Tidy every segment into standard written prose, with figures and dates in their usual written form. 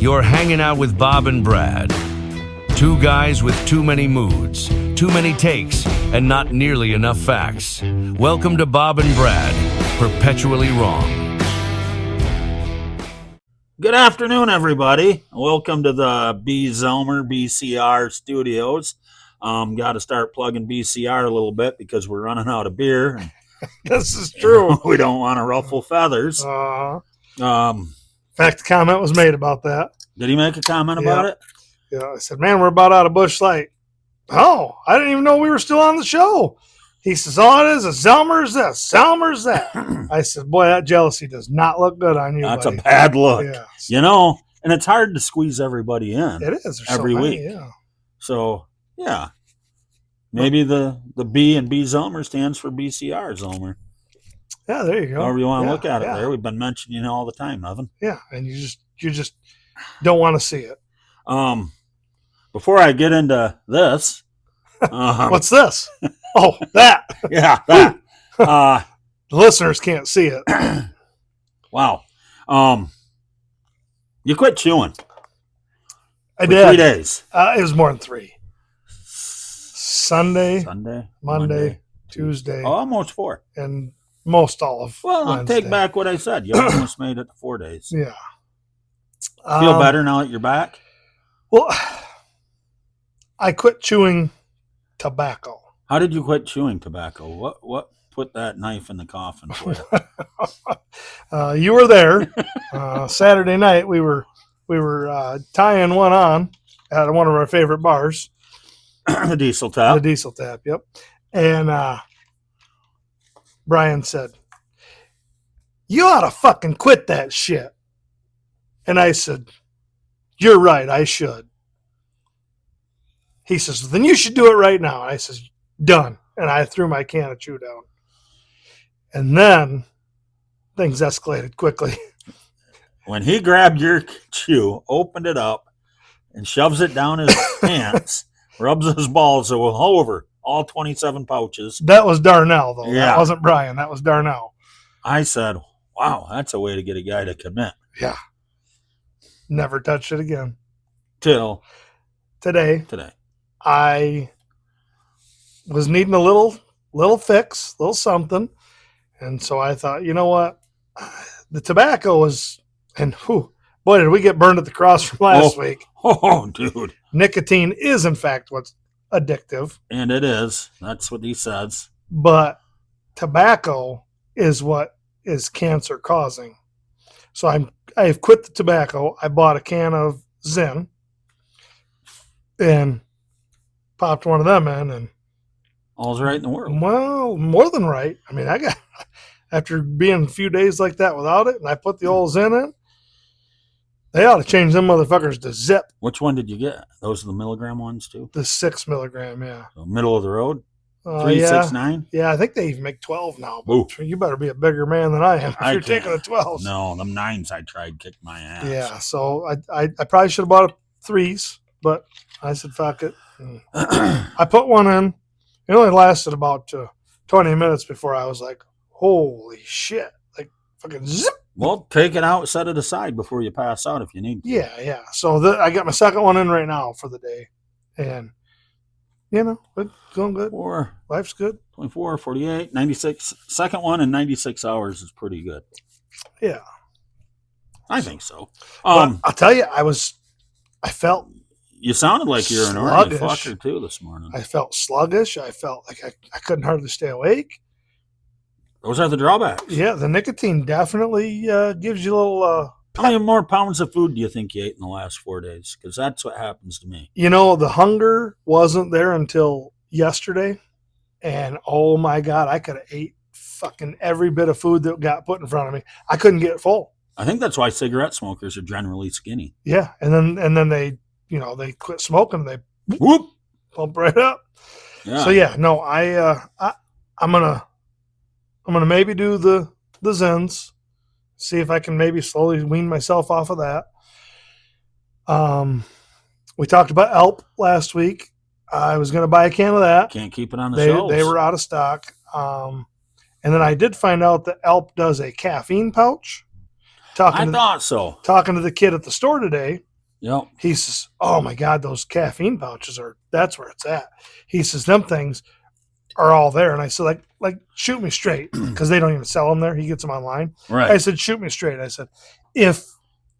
You're hanging out with Bob and Brad. Two guys with too many moods, too many takes, and not nearly enough facts. Welcome to Bob and Brad, Perpetually Wrong. Good afternoon, everybody. Welcome to the B. Zelmer BCR studios. Got to start plugging BCR a little bit because we're running out of beer. This is true. We don't want to ruffle feathers. In fact, a comment was made about that. Did he make a comment about it? Yeah, I said, man, we're about out of Busch Light. Oh, I didn't even know we were still on the show. He says, all it is Zelmer's this, Zelmer's that. I said, boy, that jealousy does not look good on you, That's buddy. a bad look. Yeah. You know, and it's hard to squeeze everybody in. It is. There's every so many, week. Yeah. So, yeah. Maybe the B and B Zelmer stands for BCR Zelmer. Yeah, there you go. However you want to look at it yeah. there. We've been mentioning it all the time, Evan. Yeah, and you just don't want to see it. Before I get into this, What's this? Oh, that. yeah, that. The listeners can't see it. Wow. You quit chewing. I for did. 3 days. It was more than 3. Sunday, Monday, Tuesday, almost 4. and most all of Well, I'll Wednesday. take back what I said. You almost made it to 4 days. Yeah. Feel better now that you're back? Well, I quit chewing tobacco. How did you quit chewing tobacco? What put that knife in the coffin for you? You were there. Saturday night, we were tying one on at one of our favorite bars. The Diesel Tap. The Diesel Tap, yep. And Brian said, you ought to fucking quit that shit. And I said, you're right, I should. He says, then you should do it right now. I says, done. And I threw my can of chew down. And then things escalated quickly. When he grabbed your chew, opened it up, and shoves it down his pants, rubs his balls all over, all 27 pouches. That was Darnell, though. Yeah. That wasn't Brian. That was Darnell. I said, wow, that's a way to get a guy to commit. Yeah. Never touched it again. Till Today, today. I was needing a little fix, little something. And so I thought, you know what? The tobacco was, and boy, did we get burned at the cross from last week. Oh, dude. Nicotine is, in fact, what's addictive. And it is. That's what he says. But tobacco is what is cancer causing. So I've quit the tobacco. I bought a can of Zyn and popped one of them in, and All's right in the world. well, more than right. I mean, I got after being a few days like that without it, and I put the old Zyn in. They ought to change them motherfuckers to Zip, Which one did you get? Those are the milligram ones, too? the 6 milligram. Yeah, So middle of the road? yeah, 369? yeah. I think they even make 12 now. Ooh. But you better be a bigger man than I am if I you're can't. taking the 12s. No, them 9s I tried kicked my ass. Yeah, so I probably should have bought 3s, but I said fuck it. And I put one in. It only lasted about 20 minutes before I was like, holy shit. Like fucking zip. Well, take it out, set it aside before you pass out if you need to. Yeah. So I got my second one in right now for the day. And, it's going good. Or Life's good. 24, 48, 96. Second one in 96 hours is pretty good. Yeah. I think so. But I'll tell you, I felt You sounded like you're an ornery sluggish. fucker, too, this morning. I felt sluggish. I felt like I couldn't hardly stay awake. Those are the drawbacks. Yeah, the nicotine definitely gives you a little. How many more pounds of food do you think you ate in the last 4 days? Because that's what happens to me. The hunger wasn't there until yesterday, and oh my god, I could have ate fucking every bit of food that got put in front of me. I couldn't get full. I think that's why cigarette smokers are generally skinny. Yeah, and then they they quit smoking, and they Whoop! pump right up. Yeah. So yeah, no, I'm gonna maybe do the Zens, see if I can maybe slowly wean myself off of that. We talked about Elp last week. I was gonna buy a can of that. Can't keep it on the shelves. They were out of stock. And then I did find out that Elp does a caffeine pouch. I thought so. Talking to the kid at the store today, Yep. He says, "Oh my God, those caffeine pouches that's where it's at." He says, "Them things are all there." And I said, like shoot me straight, because they don't even sell them there. He gets them online. Right. I said, "Shoot me straight." I said, if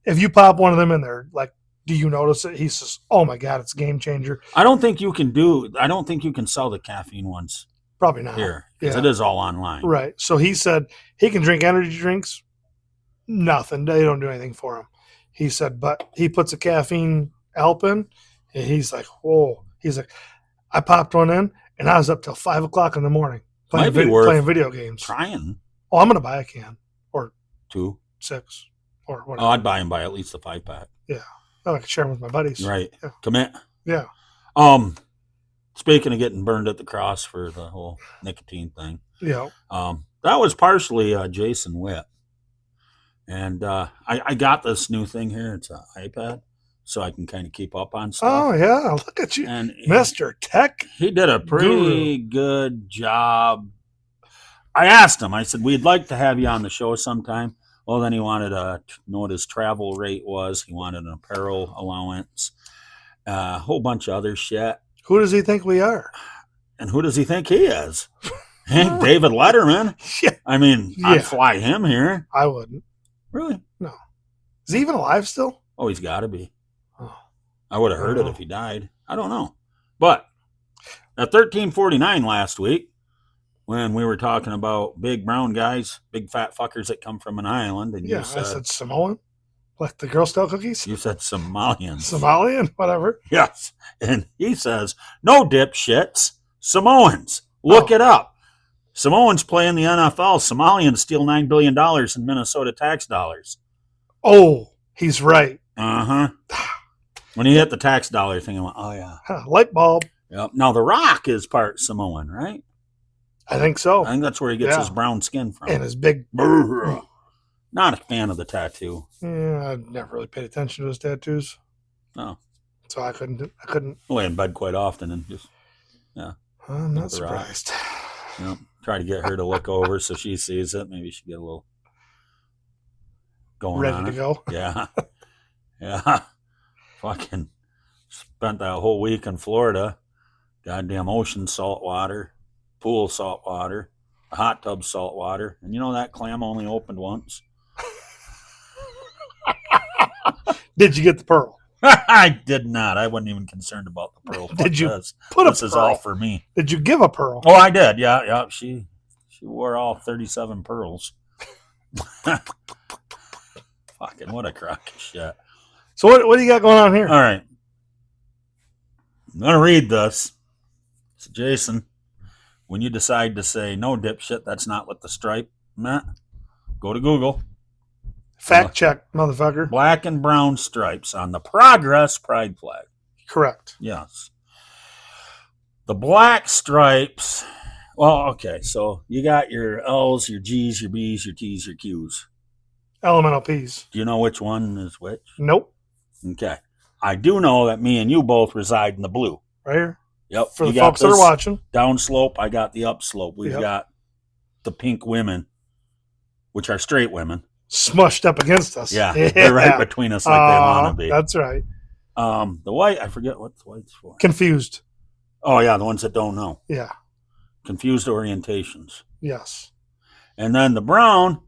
you pop one of them in there, like, do you notice it? He says, "Oh my God, it's a game changer." I don't think you can sell the caffeine ones Probably not. here, because Yeah. it is all online. Right. So he said he can drink energy drinks. Nothing. They don't do anything for him. He said, but he puts a caffeine help in, and he's like, whoa. He's like, I popped one in, and I was up till 5 o'clock in the morning Might be worth playing video games. Trying Oh, I'm going to buy a can or 2. 6 or Oh, whatever. I'd buy him by at least a 5-pack. I can share them with my buddies. Right. Yeah. Commit. Yeah. Speaking of getting burned at the cross for the whole nicotine thing, Yeah. that was partially Jason Witt. And I got this new thing here. It's an iPad, so I can kind of keep up on stuff. Oh, yeah. Look at you, And Mr. Tech. he did a pretty good job. I asked him, I said, we'd like to have you on the show sometime. Well, then he wanted to know what his travel rate was. He wanted an apparel allowance, a whole bunch of other shit. Who does he think we are? And who does he think he is? Ain't David Letterman. Yeah. I mean, Yeah. I'd fly him here. I wouldn't. Really? Is he even alive still? Oh, he's got to be. Oh. I would have heard it if he died. I don't know. But at 1349 last week, when we were talking about big brown guys, big fat fuckers that come from an island, and Yeah. you said, I said Samoan. Like the Girl Scout cookies? you said Somalians. Somalian? Whatever. Yes. And he says, no dipshits, Samoans. Look it up. Samoans play in the NFL. Somalians steal $9 billion in Minnesota tax dollars. Oh, he's right. Uh-huh. When he hit the tax dollar thing, I went, oh, yeah. Huh, light bulb. Yep. Now, The Rock is part Samoan, right? I think so. I think that's where he gets Yeah. his brown skin from. And his big. Not a fan of the tattoo. Yeah, I never really paid attention to his tattoos, No. so I couldn't. Lay in bed quite often and just I'm not The Rock. surprised. try to get her to look over so she sees it. Maybe she get a little going Ready on to it. go. Yeah. Yeah. Fucking spent that whole week in Florida. Goddamn ocean salt water, pool salt water, a hot tub salt water. And you know that clam only opened once? Did you get the pearl? I did not. I wasn't even concerned about the pearl. Did you This Put a This is pearl. all for me. Did you give a pearl? Oh, I did. Yeah, yeah. She wore all 37 pearls. Fucking what a crock of shit. So what do you got going on here? All right. I'm going to read this. So, Jason, when you decide to say, no, dipshit, that's not what the stripe meant, go to Google. Fact check, motherfucker. Black and brown stripes on the Progress Pride flag. Correct. Yes. The black stripes. Well, okay. So you got your L's, your G's, your B's, your T's, your Q's. Elemental P's. Do you know which one is which? Nope. Okay. I do know that me and you both reside in the blue. Right here. Yep. For You the got folks that are this watching. downslope. I got the upslope. We've Yep. got the pink women, which are straight women. Smushed up against us. Yeah. They're right between us like they want to be. That's right. The white, I forget what the white's for. Confused. Oh, yeah. The ones that don't know. Yeah. Confused orientations. Yes. And then the brown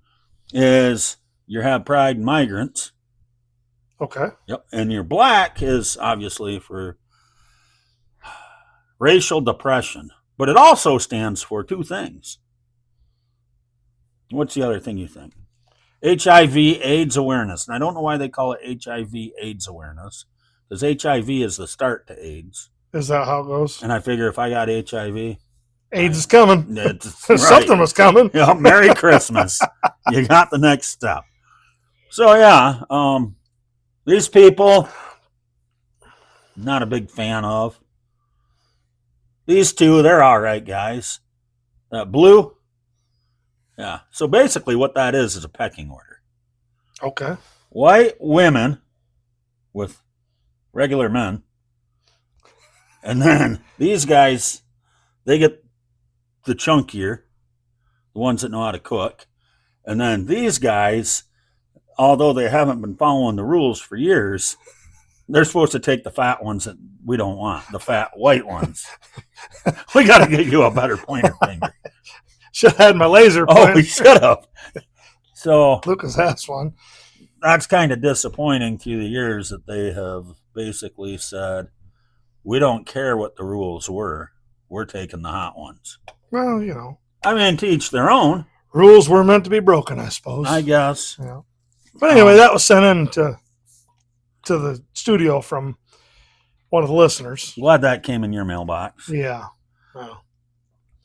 is you have pride and migrants. Okay. Yep. And your black is obviously for racial depression. But it also stands for two things. What's the other thing you think? HIV AIDS awareness. And I don't know why they call it HIV AIDS awareness. Because HIV is the start to AIDS. Is that how it goes? And I figure if I got HIV, AIDS is coming. it's right. Something was coming. Yeah, Merry Christmas. You got the next step. So yeah, these people, not a big fan of. These two, they're all right guys. That blue, yeah. So basically what that is a pecking order. Okay. White women with regular men. And then these guys, they get the chunkier, the ones that know how to cook. And then these guys, although they haven't been following the rules for years, They're supposed to take the fat ones that we don't want, the fat white ones. We got to get you a better pointer finger. Should have had my laser Oh, pointer. we should have. So Lucas has one. that's kind of disappointing through the years that they have basically said, we don't care what the rules were. We're taking the hot ones. Well, you know, I mean, to each their own, rules were meant to be broken, I suppose. I guess. Yeah. But anyway, that was sent in to the studio from one of the listeners. Glad that came in your mailbox. Yeah. Well,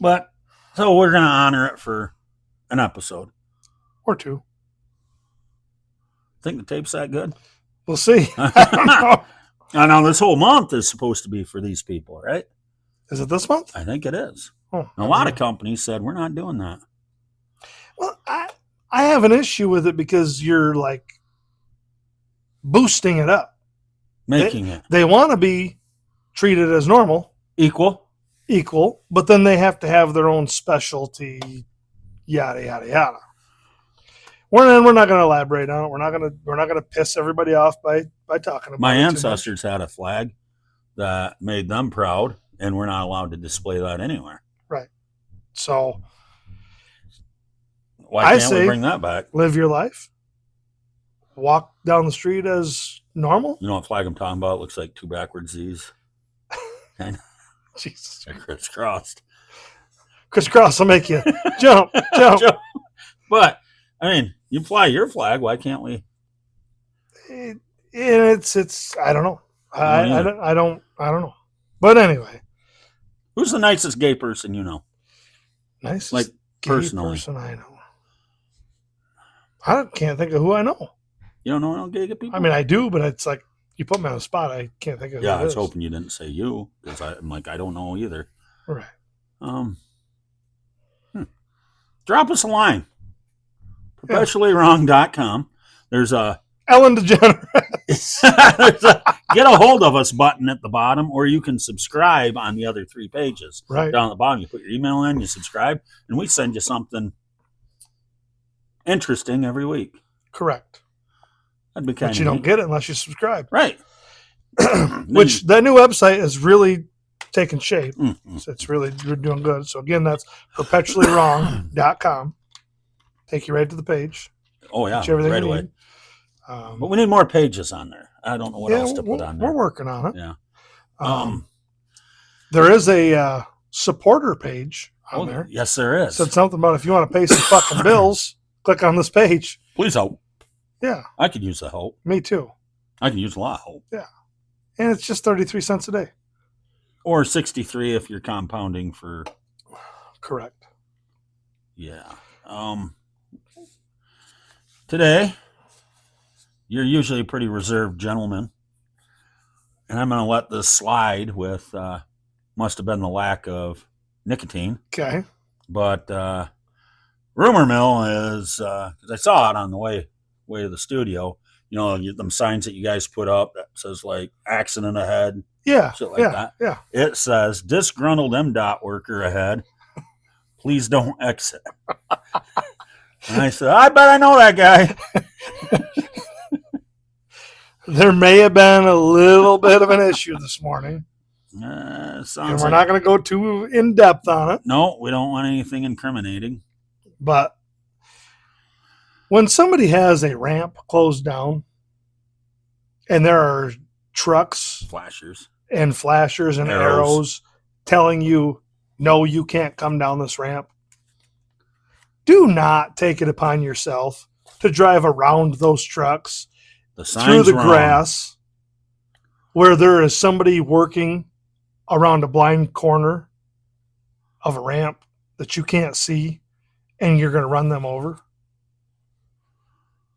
But so we're going to honor it for an episode. or two. Think the tape's that good? We'll see. I don't know. I know this whole month is supposed to be for these people, right? Is it this month? I think it is. Oh, And a lot of companies said, we're not doing that. Well, I have an issue with it because you're like boosting it up. Making it They want to be treated as normal, equal. but then they have to have their own specialty, yada yada yada. We're not going to elaborate on it. We're not going to piss everybody off by talking about My it too much. ancestors had a flag that made them proud, and we're not allowed to display that anywhere. So Why I can't we say- bring that back? live your life. Walk down the street as normal. You know what flag I'm talking about? It looks like two backwards Z's. Jesus. They're crisscrossed. Crisscross will make you jump. But, I mean, you fly your flag. Why can't we? It's I don't know. I don't either. I don't know. But anyway, Who's the nicest gay person you know? nice. Like, gay personally. person I know. Can't think of who I know. You don't know no gay people? I mean, I do, but it's like you put me on the spot. I can't think of. yeah, who I it was is. hoping you didn't say you, because I'm like, I don't know either. Right. Drop us a line. Perpetuallywrong.com. There's a Ellen DeGeneres. there's a get a hold of us button at the bottom, or you can subscribe on the other 3 pages. Right. Down at the bottom, you put your email in, you subscribe, and we send you something interesting every week. Correct. That'd be kind But of you don't get it unless you subscribe. right. Which that new website is really taking shape. Mm-hmm. So it's really you're doing good. So again, that's perpetuallywrong.com. Take you right to the page. Oh yeah, Get you everything right you away. need. But we need more pages on there. I don't know what else to put on We're there. working on it. Yeah. There is a supporter page on there. Yes, there is. Said something about if you want to pay some fucking bills, click on this page. Please help. Yeah, I could use the help. me too. I can use a lot of help. And it's just 33 cents a day. Or 63 if you're compounding for Correct. yeah. Today, you're usually a pretty reserved gentleman, and I'm going to let this slide with must have been the lack of nicotine. Okay. But rumor mill is because I saw it on the way to the studio. You know, them signs that you guys put up that says like accident ahead, Yeah. shit like yeah. that. Yeah. It says disgruntled MDOT worker ahead. Please don't exit. And I said, I bet I know that guy. There may have been a little bit of an issue this morning. Sounds And we're like, not going to go too in depth on it. no, we don't want anything incriminating. But when somebody has a ramp closed down and there are trucks Flashers. and flashers and Arrows. arrows telling you, no, you can't come down this ramp, do not take it upon yourself to drive around those trucks The through signs the wrong. grass where there is somebody working around a blind corner of a ramp that you can't see and you're going to run them over.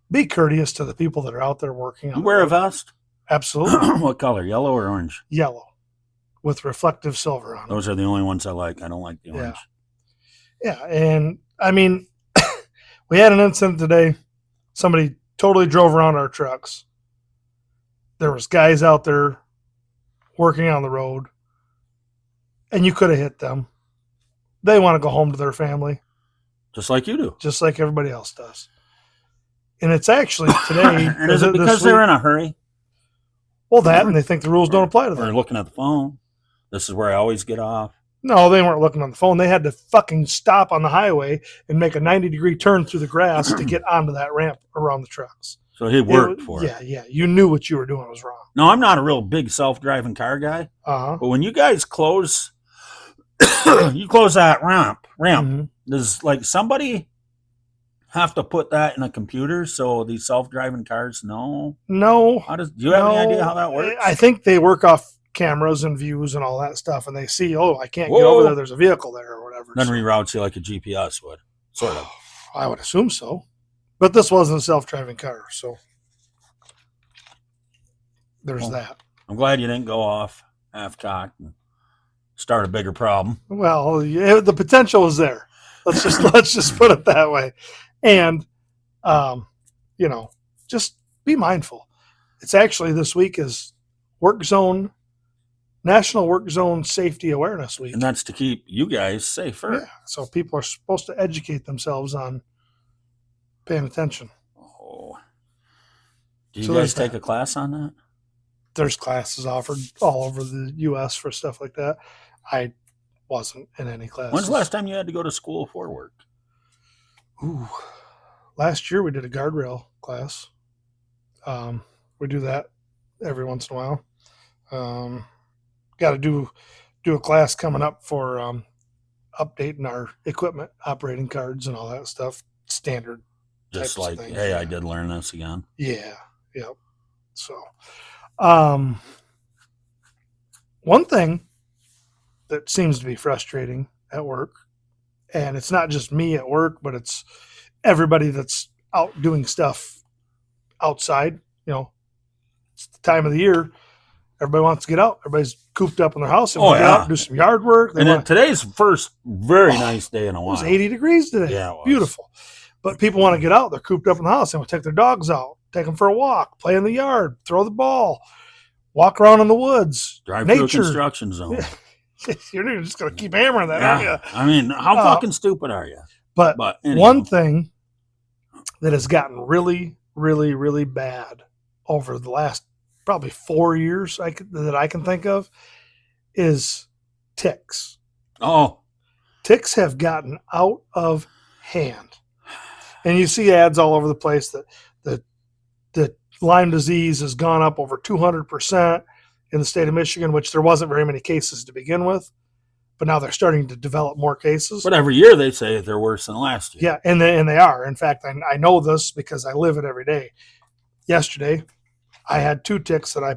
Be courteous to the people that are out there working. You on wear the a road. vest? Absolutely. What color? Yellow or orange? Yellow with reflective silver on it. Those are the only ones I like. I don't like the orange. Yeah. And I mean, we had an incident today. Somebody totally drove around our trucks. There was guys out there working on the road and you could have hit them. They want to go home to their family Just like you do. just like everybody else does. And it's actually today. And is it because they're in a hurry? Well, that, and they think the rules don't apply to Or them. looking at the phone. This is where I always get off. No, they weren't looking on the phone. They had to fucking stop on the highway and make a 90-degree turn through the grass to get onto that ramp around the trucks. So he worked for it. Yeah, yeah. You knew what you were doing was wrong. No, I'm not a real big self-driving car guy. Uh-huh. But when you guys close, you close that ramp. Mhm. Does like somebody have to put that in a computer so these self-driving cars know? No. Do you have any idea how that works? I think they work off cameras and views and all that stuff, and they see, oh, I can't get Whoa. over there. There's a vehicle there or whatever. Then So reroutes you like a GPS would, sort of. I would assume so. But this wasn't a self-driving car, so there's Well, that. I'm glad you didn't go off half-cocked and start a bigger problem. Well, yeah, the potential is there. Let's just put it that way. And just be mindful. It's actually this week is National Work Zone Safety Awareness Week. And that's to keep you guys safer. Yeah, so people are supposed to educate themselves on paying attention. Oh. Do you So guys there's take a class on that? There's classes offered all over the U.S. for stuff like that. I wasn't in any classes. When's the last time you had to go to school for work? Ooh, last year we did a guardrail class. We do that every once in a while. Got to do a class coming up for updating our equipment, operating cards, and all that stuff. Standard. Just types of like, things, hey, yeah. I did learn this again. Yeah. Yep. So, one thing that seems to be frustrating at work, and it's not just me at work, but it's everybody that's out doing stuff outside. It's the time of the year. Everybody wants to get out. Everybody's cooped up in their house and Oh, get yeah. out and do some yard work. They And then want, today's first very nice day in a it while. was 80 degrees today. Yeah, it was. Beautiful. But people want to get out. They're cooped up in the house. They want to take their dogs out, take them for a walk, play in the yard, throw the ball, walk around in the woods. Drive through a nature. construction zone. You're just going to keep hammering that, aren't Yeah. you? I mean, how fucking stupid are you? But anyway. one thing that has gotten really, really, really bad over the last probably 4 years that I can think of is ticks. Oh, Ticks have gotten out of hand. And you see ads all over the place that Lyme disease has gone up over 200% in the state of Michigan, which there wasn't very many cases to begin with. But now they're starting to develop more cases. but every year they say they're worse than last year. Yeah, and they are. In fact, I know this because I live it every day. Yesterday, I had 2 ticks that I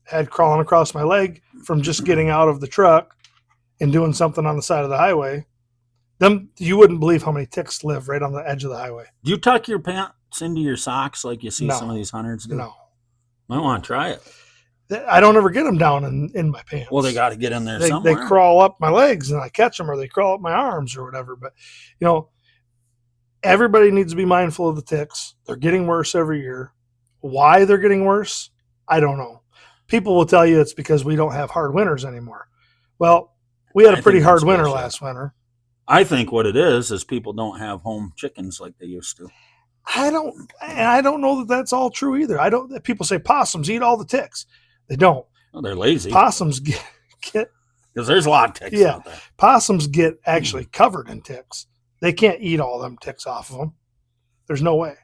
had crawling across my leg from just getting out of the truck and doing something on the side of the highway. You wouldn't believe how many ticks live right on the edge of the highway. Do you tuck your pants into your socks like you see No. some of these hunters do? No, Might want to try it. I don't ever get them down in my pants. Well, they got to get in there they somewhere. crawl up my legs and I catch them, or they crawl up my arms or whatever. But everybody needs to be mindful of the ticks. They're getting worse every year. Why they're getting worse, I don't know. People will tell you it's because we don't have hard winters anymore. Well, we had I a pretty think hard that's winter bullshit. last winter. I think what it is people don't have home chickens like they used to. I don't know that that's all true either. People say possums eat all the ticks. They don't. Well, they're lazy Possums get because there's a lot of ticks Yeah. out there. possums get actually covered in ticks. They can't eat all them ticks off of them. There's no way.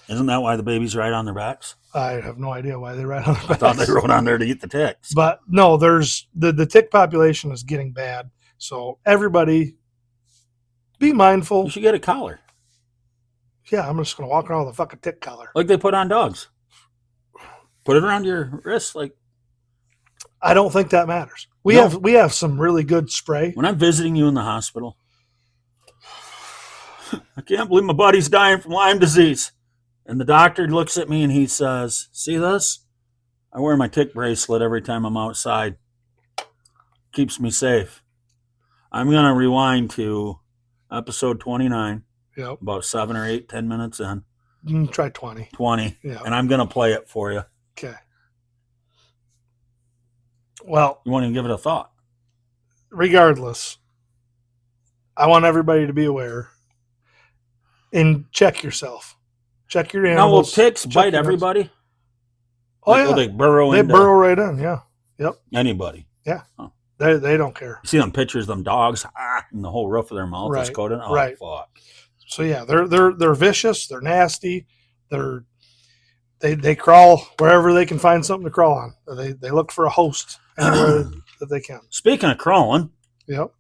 Isn't that why the babies ride on their backs? I have no idea why they ride on their I thought they backs. rode on there to eat the ticks. But no, there's the tick population is getting bad. So everybody be mindful. You should get a collar Yeah, I'm just gonna walk around with a fucking tick collar. like they put on dogs. Put it around your wrist. Like I don't think that matters. We No. have some really good spray. when I'm visiting you in the hospital, I can't believe my buddy's dying from Lyme disease. And the doctor looks at me and he says, "See this? I wear my tick bracelet every time I'm outside. Keeps me safe." I'm going to rewind to episode 29, Yep. about 7 or 8, 10 minutes in, Try 20. 20, Yeah. and I'm going to play it for you. Okay. Well, You won't even give it a thought. regardless, I want everybody to be aware and check yourself. Check your Now, will animals. ticks check bite your dogs. everybody? Oh, Like, yeah. will they burrow They into burrow right in. Yeah. anybody? They don't care. You see them pictures of them dogs, and the whole roof of their mouth is Right, coated. Oh, right. fuck. So yeah, they're vicious. They're nasty. They crawl wherever they can find something to crawl on. They look for a host anywhere that they can. Speaking of crawling, Yep.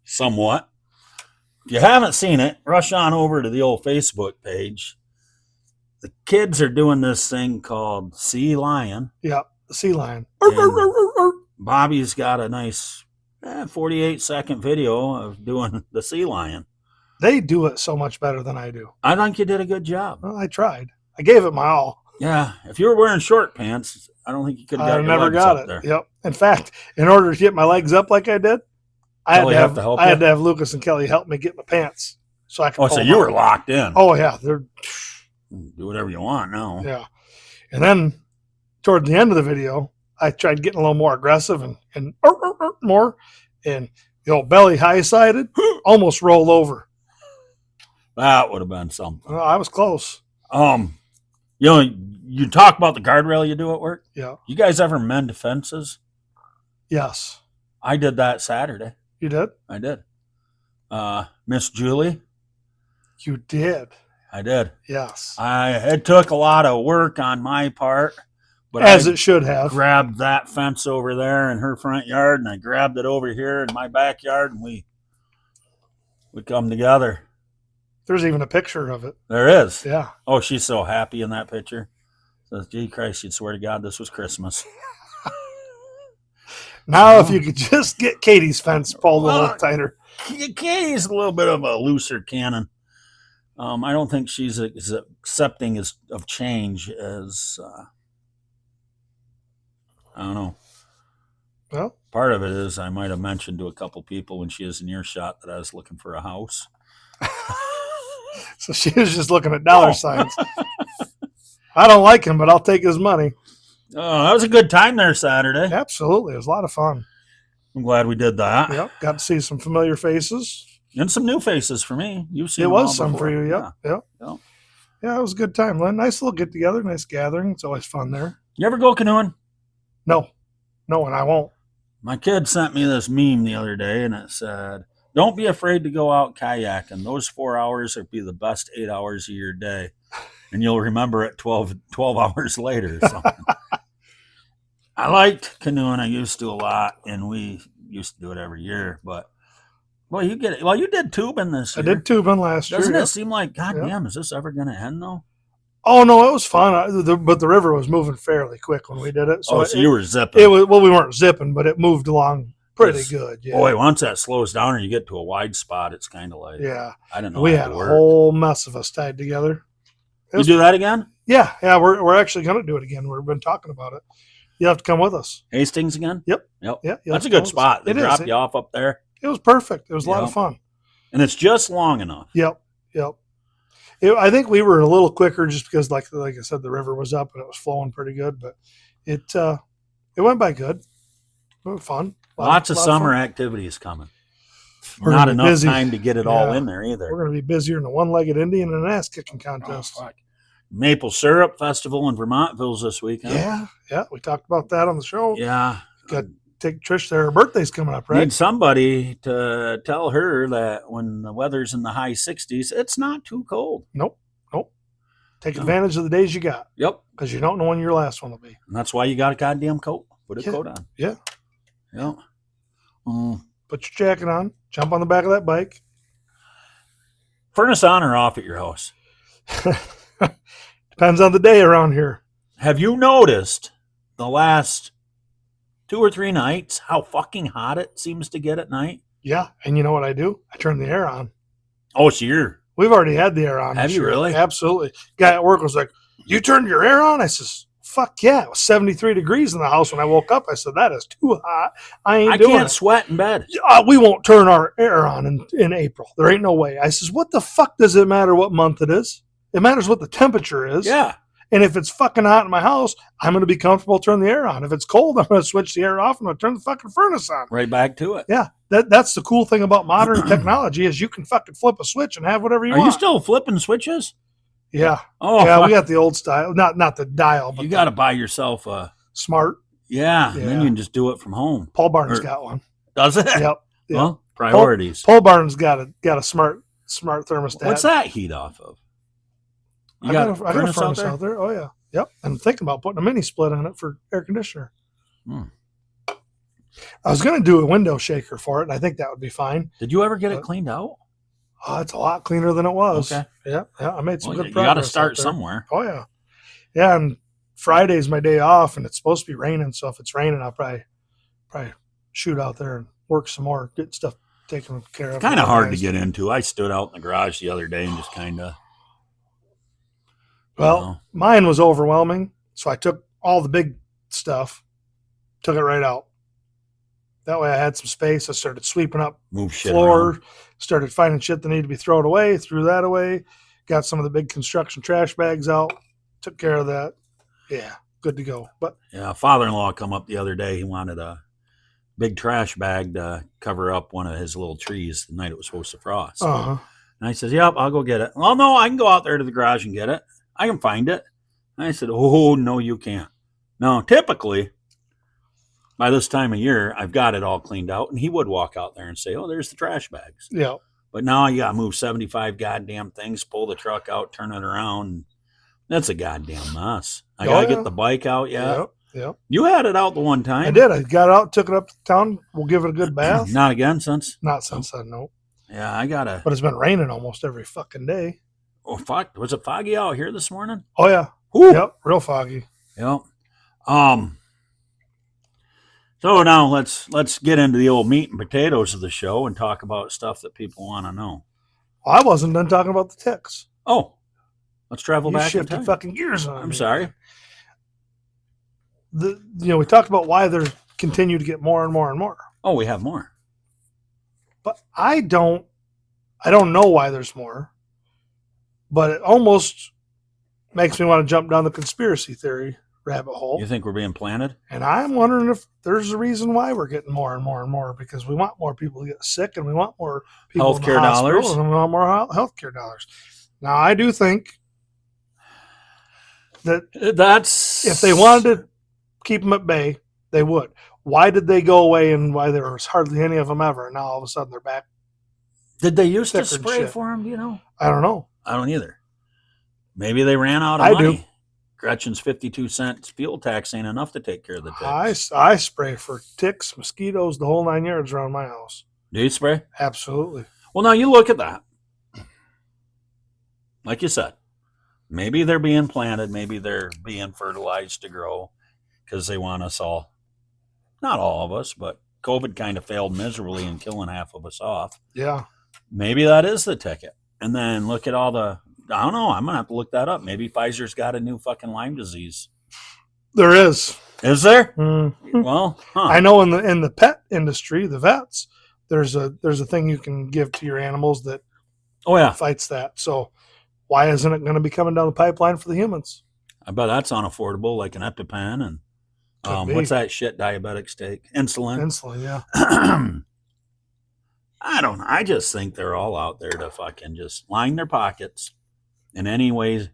somewhat. If you haven't seen it, rush on over to the old Facebook page. The kids are doing this thing called Sea Lion. Yep. The sea lion. And Bobby's got a nice 48-second video of doing the Sea Lion. They do it so much better than I do. I think you did a good job. Well, I tried. I gave it my all. Yeah, if you were wearing short pants, I don't think you could have got I your never legs got up it. there. Yep. In fact, in order to get my legs up like I did, I Kelly have to help I you? had to have Lucas and Kelly help me get my pants so I could. Oh, pull so them you out. were locked in. Oh yeah, they're Do whatever you want now. yeah. And then toward the end of the video, I tried getting a little more aggressive and more, and the old belly high sided almost rolled over. That would have been something. Well, I was close. You know, you talk about the guardrail you do at work. Yeah. You guys ever mend fences? Yes. I did that Saturday. You did. I did. Miss Julie, You did. I did. Yes. It took a lot of work on my part, but As I it should have. grabbed that fence over there in her front yard, and I grabbed it over here in my backyard, and we come together. There's even a picture of it. There is. Yeah. Oh, she's so happy in that picture. Says, "Gee Christ, you'd swear to God this was Christmas." Now, if you could just get Katie's fence pulled a little Well, tighter. Katie's a little bit of a looser cannon. I don't think she's as accepting of change as I don't know. Well, Part of it is I might have mentioned to a couple people when she was in earshot that I was looking for a house. so she was just looking at dollar Oh. signs. I don't like him, but I'll take his money. Oh, that was a good time there Saturday. Absolutely. It was a lot of fun. I'm glad we did that. Yep. Got to see some familiar faces. And some new faces for me. You've seen It them was all some before. for you. Yep. Yep. Yeah. Yeah, it was a good time. Nice little get together, nice gathering. It's always fun there. You ever go canoeing? No, and I won't. My kid sent me this meme the other day, and it said, "Don't be afraid to go out kayaking. Those 4 hours will be the best 8 hours of your day, and you'll remember it 12 hours later." Or something. I liked canoeing. I used to a lot, and we used to do it every year. But well, you get it. Well, you did tubing this I year. did tubing last Doesn't year. it Yep. seem like, God Yep. damn, is this ever going to end though? Oh no, it was fun. But the river was moving fairly quick when we did it. So So you were zipping. it was. Well, we weren't zipping, but it moved along pretty It's- good. Yeah. Boy, once that slows down or you get to a wide spot, it's kind of like, Yeah. I don't know. We how had to a work. whole mess of us tied together. It You was- do that again? Yeah. We're actually going to do it again. We've been talking about it. You have to come with us. Hastings again? Yeah. That's you have a to come good with spot. us. They It is. drop you off up there, It was perfect. It was a lot of Yep. fun. and it's just long enough. Yep. I think we were a little quicker just because, like I said, the river was up and it was flowing pretty good. But it went by good. It was fun. Lots of lot summer fun. activities coming. We're Not gonna be enough busy. time to get it all Yeah. in there either. We're going to be busier than a one-legged Indian and an ass-kicking Oh, contest. fuck. Maple Syrup Festival in Vermontville's this weekend. Yeah. We talked about that on the show. Yeah. Take Trish there. Her birthday's coming up, right? Need somebody to tell her that when the weather's in the high 60s, it's not too cold. Nope. Take No. advantage of the days you got Yep. because you don't know when your last one will be. And that's why you got a goddamn coat. Put a Yeah. coat on. Yeah. Yep. Put your jacket on. Jump on the back of that bike. Furnace on or off at your house? Depends on the day around here. Have you noticed the last 2 or 3 nights how fucking hot it seems to get at night? Yeah. And you know what I do? I turn the air on. Oh, so you're We've already had the air on. Have this you year. really? Absolutely. Guy at work was like, "You turned your air on?" I says, "Fuck yeah." It was 73 degrees in the house when I woke up. I said, "That is too hot. I ain't I doing can't it." sweat in bed. We won't turn our air on in April. There ain't no way. I says, "What the fuck does it matter what month it is? It matters what the temperature is. Yeah. And if it's fucking hot in my house, I'm going to be comfortable turn the air on. If it's cold, I'm going to switch the air off and I'm going to turn the fucking furnace on." Right back to it. Yeah, that's the cool thing about modern technology is you can fucking flip a switch and have whatever you Are want. you still flipping switches? Yeah. Oh, Yeah, fuck. we got the old style. Not the dial, but You got to buy yourself a smart. and then Yeah. you can just do it from home. Paul Barnes Or- got one. Does it? Yep. Yep. Well, priorities. Paul Barnes got a smart thermostat. What's that heat off of? You I got a furnace out there? out there. Oh yeah. Yep. I'm thinking about putting a mini split in it for air conditioner. Hmm. I was going to do a window shaker for it, and I think that would be fine. Did you ever get it But- cleaned out? Oh, it's a lot cleaner than it was. Okay. Yeah. I made some Well, good you progress. got to out start there. somewhere. Oh yeah. Yeah, and Friday's my day off, and it's supposed to be raining. So if it's raining, I'll probably shoot out there and work some more, get stuff taken care of. Kind of hard to organized. get into. I stood out in the garage the other day and just kind of. Well, mine was overwhelming, so I took all the big stuff, took it right out. That way I had some space. I started sweeping up move shit floor, around. started finding shit that needed to be thrown away, threw that away, got some of the big construction trash bags out, took care of that. Yeah, good to go. But Yeah, father-in-law come up the other day. He wanted a big trash bag to cover up one of his little trees the night it was supposed to frost. uh-huh. And I says, "Yep, I'll go get it." Well, no, I can go out there to the garage and get it. I can find it. And I said, "Oh, no, you can't." No, typically, by this time of year, I've got it all cleaned out, and he would walk out there and say, "Oh, there's the trash bags." Yeah. But now you got to move 75 goddamn things, pull the truck out, turn it around. That's a goddamn mess. I Oh, got to yeah. get the bike out yet. Yep. Yep. You had it out the one time. I did. I got it out, took it up to town. We'll give it a good bath. Not again since. Not since then, no. Yeah, I got to. But it's been raining almost every fucking day. Oh, fuck. Was it foggy out here this morning? Oh yeah. Whew. Yep. Real foggy. Yep. So now let's get into the old meat and potatoes of the show and talk about stuff that people want to know. Well, I wasn't done talking about the ticks. Oh, let's travel You back in shifted time. fucking gears on I'm me. sorry. We talked about why they continue to get more and more and more. Oh, we have more. But I don't know why there's more. But it almost makes me want to jump down the conspiracy theory rabbit hole. You think we're being planted? And I'm wondering if there's a reason why we're getting more and more and more, because we want more people to get sick and we want more people in the Healthcare hospital dollars. and we want more healthcare dollars. Now, I do think that That's if they wanted to keep them at bay, they would. Why did they go away and why there was hardly any of them ever? And now all of a sudden they're back. Did they used to Thicker spray shit. for them? Do you know? I don't know. I don't either. Maybe they ran out of I money. do. Gretchen's 52-cent fuel tax ain't enough to take care of the ticks. I spray for ticks, mosquitoes, the whole 9 yards around my house. Do you spray? Absolutely. Well, now you look at that. Like you said, maybe they're being planted, maybe they're being fertilized to grow because they want us all, not all of us, but COVID kind of failed miserably in killing half of us off. Yeah. Maybe that is the ticket. And then look at all the, I don't know, I'm going to have to look that up. Maybe Pfizer's got a new fucking Lyme disease. There is. Is there? Mhm. Well, I know in the pet industry, the vets, there's a thing you can give to your animals that Oh, yeah. fights that. So why isn't it going to be coming down the pipeline for the humans? I bet that's unaffordable, like an EpiPen and Could be. what's that shit diabetics take? Insulin. Insulin, yeah. I don't know. I just think they're all out there to fucking just line their pockets in any ways.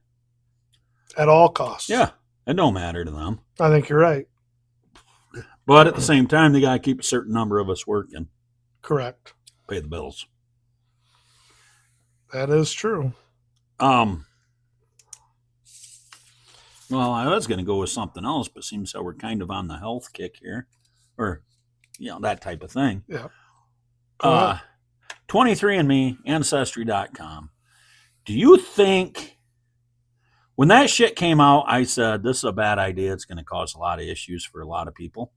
At all costs. Yeah, it don't matter to them. I think you're right. But at the same time, they got to keep a certain number of us working, Correct. pay the bills. That is true. Well, I was going to go with something else, but seems that we're kind of on the health kick here, or that type of thing. Yeah. Go ahead. 23andMe, Ancestry.com. Do you think when that shit came out, I said this is a bad idea? It's going to cause a lot of issues for a lot of people.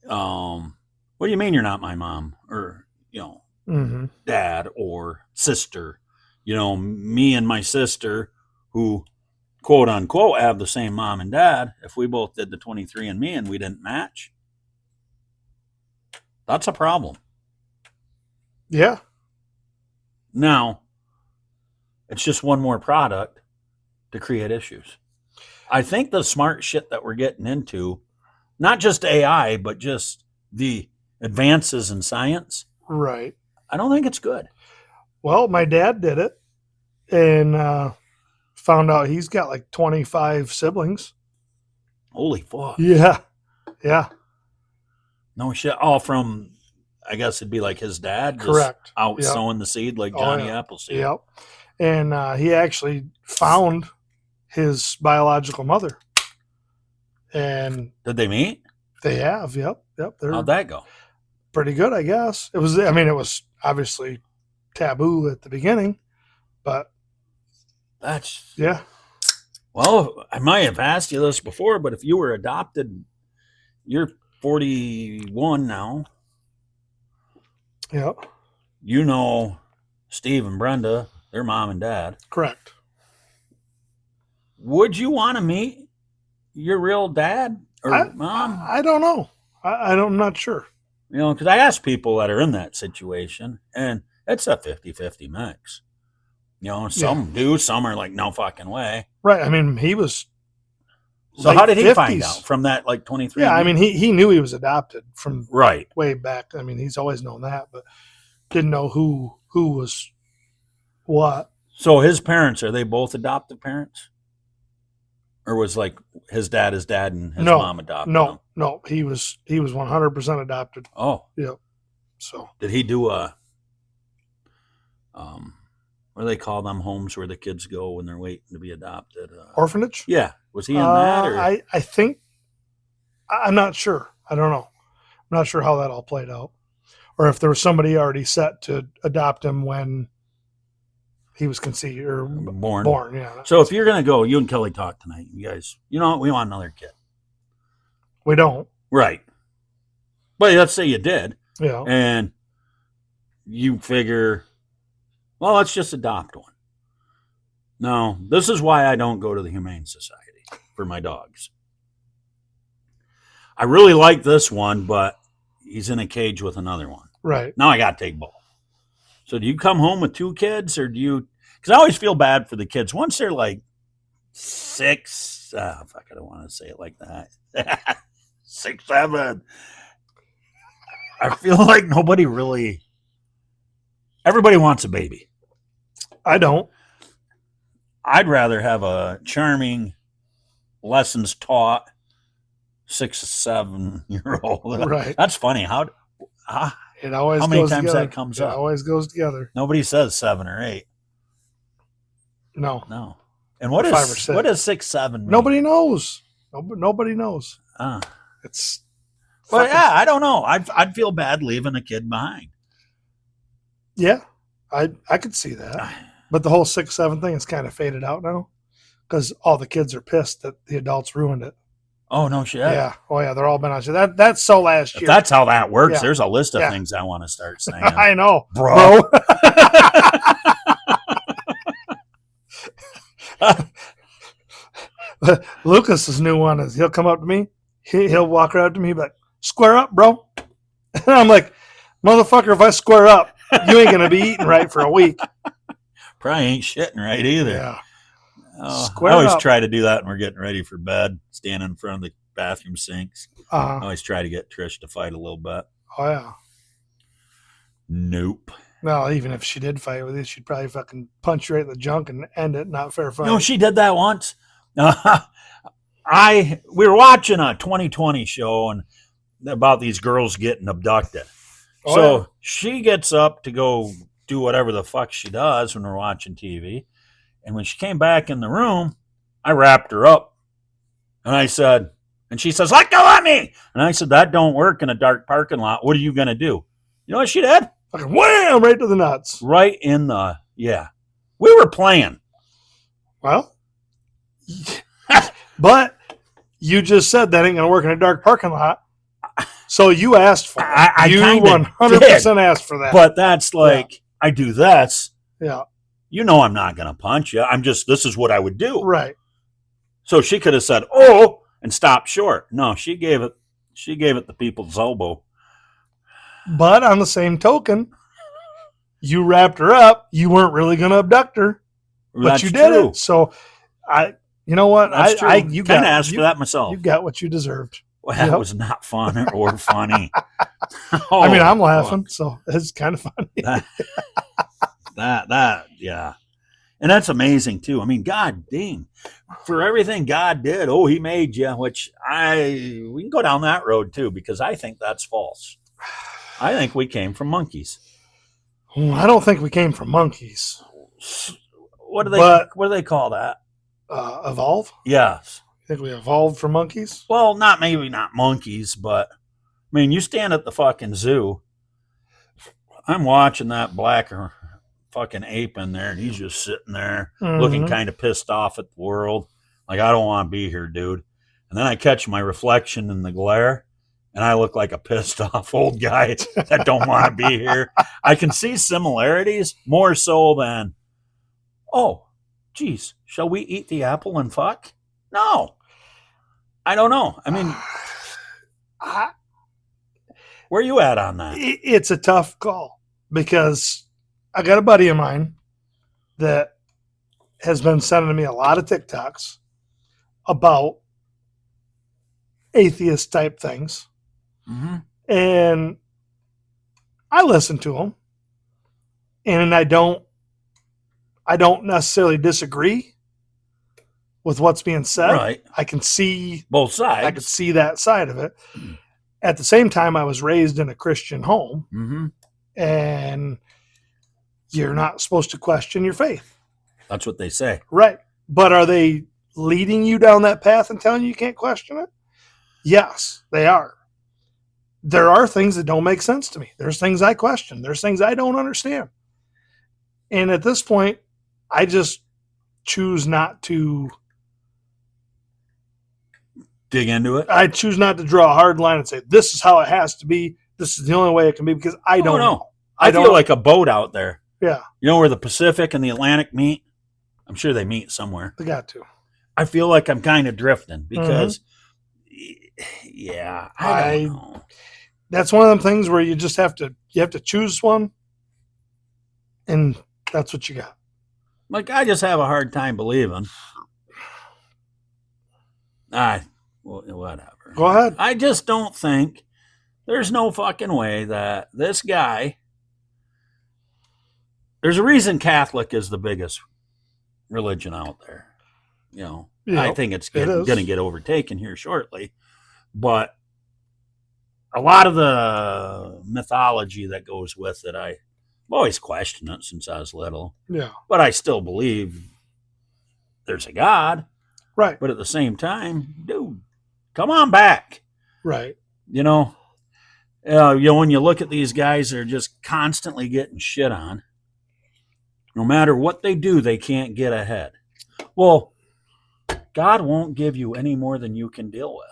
What do you mean you're not my mom, or Mm-hmm. dad or sister? Me and my sister, who quote unquote have the same mom and dad, if we both did the 23andMe and we didn't match, that's a problem. Yeah. Now, it's just one more product to create issues. I think the smart shit that we're getting into, not just AI, but just the advances in science, Right. I don't think it's good. Well, my dad did it, and found out he's got like 25 siblings. Holy fuck. Yeah. Yeah. No shit. All from, I guess it'd be like his dad. Just Correct. Out Yep. sowing the seed like Oh, Johnny yeah. Appleseed. Yep. And he actually found his biological mother. And Did they meet? they have. Yep. Yep. They're How'd that go? pretty good, I guess. It was obviously taboo at the beginning, but That's, yeah. well, I might have asked you this before, but if you were adopted, you're 41 now. Yep. You know Steve and Brenda, their mom and dad. Correct. Would you want to meet your real dad or mom? I don't know. I'm not sure. You know, because I ask people that are in that situation, and it's a 50-50 mix. You know, some do, some are like, no fucking way. Right. I mean, he was. So late how did he find 50s. out from that, like 23? Yeah, I mean, he knew he was adopted from right. way back. I mean, he's always known that, but didn't know who was what. So his parents, are they both adoptive parents? Or was like his dad and his mom adopted him? No, he was 100% adopted. Oh, Yep. So did he do a what do they call them homes where the kids go when they're waiting to be adopted? orphanage? Yeah, was he in that? Or? I think I'm not sure. I don't know. I'm not sure how that all played out, or if there was somebody already set to adopt him when he was conceived or born. Yeah. So if you're gonna go, you and Kelly talk tonight. You guys, you know what? We want another kid. We don't. Right. But let's say you did. Yeah. And you figure, well, let's just adopt one. No, this is why I don't go to the Humane Society for my dogs. I really like this one, but he's in a cage with another one. Right. Now I got to take both. So do you come home with 2 kids, or do you? Because I always feel bad for the kids. Once they're like 6, fuck, I don't want to say it like that. 6, 7. I feel like everybody wants a baby. I don't. I'd rather have a charming, lessons taught 6 or 7-year-old. Right. That's funny. It always How many goes times together. that comes It up? always goes together. Nobody says 7 or 8. No. And what 5 or 6. what does 6, 7 mean? Nobody knows. Nobody knows. It's. But yeah, I don't know. I'd feel bad leaving a kid behind. Yeah, I could see that. But the whole 6, 7 thing is kind of faded out now because all the kids are pissed that the adults ruined it. Oh no shit. Yeah. Oh yeah, they're all been on shit. That's so last If year. that's how that works, Yeah. there's a list of Yeah. things I want to start saying. I know, Bro. Lucas's new one is he'll come up to me, he'll walk right up to me, like, square up, bro. And I'm like, motherfucker, if I square up, you ain't gonna be eating right for a week. Probably ain't shitting right either. Yeah. Oh, Square I always up. try to do that when we're getting ready for bed, standing in front of the bathroom sinks. I Uh, always try to get Trish to fight a little bit. oh yeah. Nope. No, even if she did fight with you, she'd probably fucking punch you right in the junk and end it. Not fair fight. No, she did that once. We were watching a 2020 show and about these girls getting abducted. Oh, So yeah. she gets up to go do whatever the fuck she does when we're watching TV. And when she came back in the room, I wrapped her up. And I said, and she says, let go of me. And I said, that don't work in a dark parking lot. What are you going to do? You know what she did? Fucking wham right to the nuts. Right in the, yeah. We were playing. Well, but you just said that ain't gonna work in a dark parking lot. So you asked for it. I You kinda 100% asked for that. But that's like, I do this. yeah, You know I'm not going to punch you. This is what I would do. right. So she could have said, oh, and stopped short. No, she gave it the people's elbow. But on the same token, you wrapped her up. You weren't really gonna abduct her, but That's you did true. it. So you know what? That's true. You kind of got asked you, for that myself. You got what you deserved. Well, that Yep. was not fun or funny. I mean, I'm Oh, laughing, so it's kind of funny. that, yeah. And that's amazing too. I mean, God dang, for everything God did, he made you, which we can go down that road too, because I think that's false. I think we came from monkeys. I don't think we came from monkeys. What do they call that? Evolve? Yes. You think we evolved from monkeys? Well, maybe not monkeys, but I mean, you stand at the fucking zoo. I'm watching that black fucking ape in there, and he's just sitting there looking kind of pissed off at the world. Like, I don't want to be here, dude. And then I catch my reflection in the glare, and I look like a pissed off old guy that don't want to be here. I can see similarities more so than, geez, shall we eat the apple and fuck? No. I don't know. I mean, where you at on that? It's a tough call because I got a buddy of mine that has been sending me a lot of TikToks about atheist type things. Mm-hmm. And I listen to them, and I don't necessarily disagree with what's being said. Right. I can see both sides. I could see that side of it. At the same time, I was raised in a Christian home, and you're not supposed to question your faith. That's what they say. Right. But are they leading you down that path and telling you can't question it? Yes, they are. There are things that don't make sense to me. There's things I question. There's things I don't understand. And at this point, I just choose not to dig into it. I choose not to draw a hard line and say, this is how it has to be. This is the only way it can be, because I don't know. I feel like a boat out there. Yeah. You know where the Pacific and the Atlantic meet? I'm sure they meet somewhere. They got to. I feel like I'm kind of drifting because, I don't know. That's one of them things where you just have to choose one, and that's what you got. Like, I just have a hard time believing. Whatever. Go ahead. I just don't think there's no fucking way that this guy. There's a reason Catholic is the biggest religion out there. You know, I think it's going to get overtaken here shortly. But a lot of the mythology that goes with it, I've always questioned it since I was little. Yeah. But I still believe there's a God. Right. But at the same time, dude, come on back. Right. You know, when you look at these guys, they're just constantly getting shit on. No matter what they do, they can't get ahead. Well, God won't give you any more than you can deal with.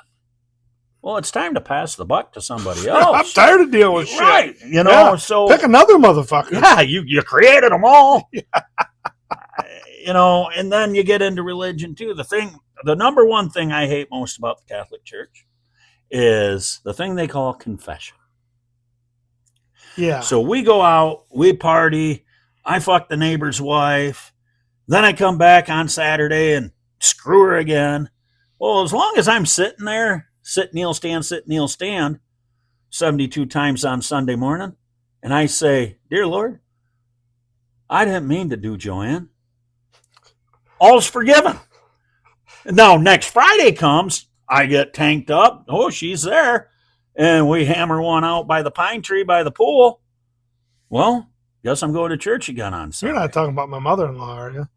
Well, it's time to pass the buck to somebody else. I'm tired of dealing with shit. Right. You know, so pick another motherfucker. Yeah, you created them all. You know, and then you get into religion too. The number one thing I hate most about the Catholic Church is the thing they call confession. Yeah. So we go out, we party, I fuck the neighbor's wife, then I come back on Saturday and screw her again. Well, as long as I'm sitting there, sit, kneel, stand, 72 times on Sunday morning, and I say, "Dear Lord, I didn't mean to do Joanne. All's forgiven." Now, next Friday comes, I get tanked up. Oh, she's there. And we hammer one out by the pine tree by the pool. Well, guess I'm going to church again on Sunday. You're not talking about my mother-in-law, are you?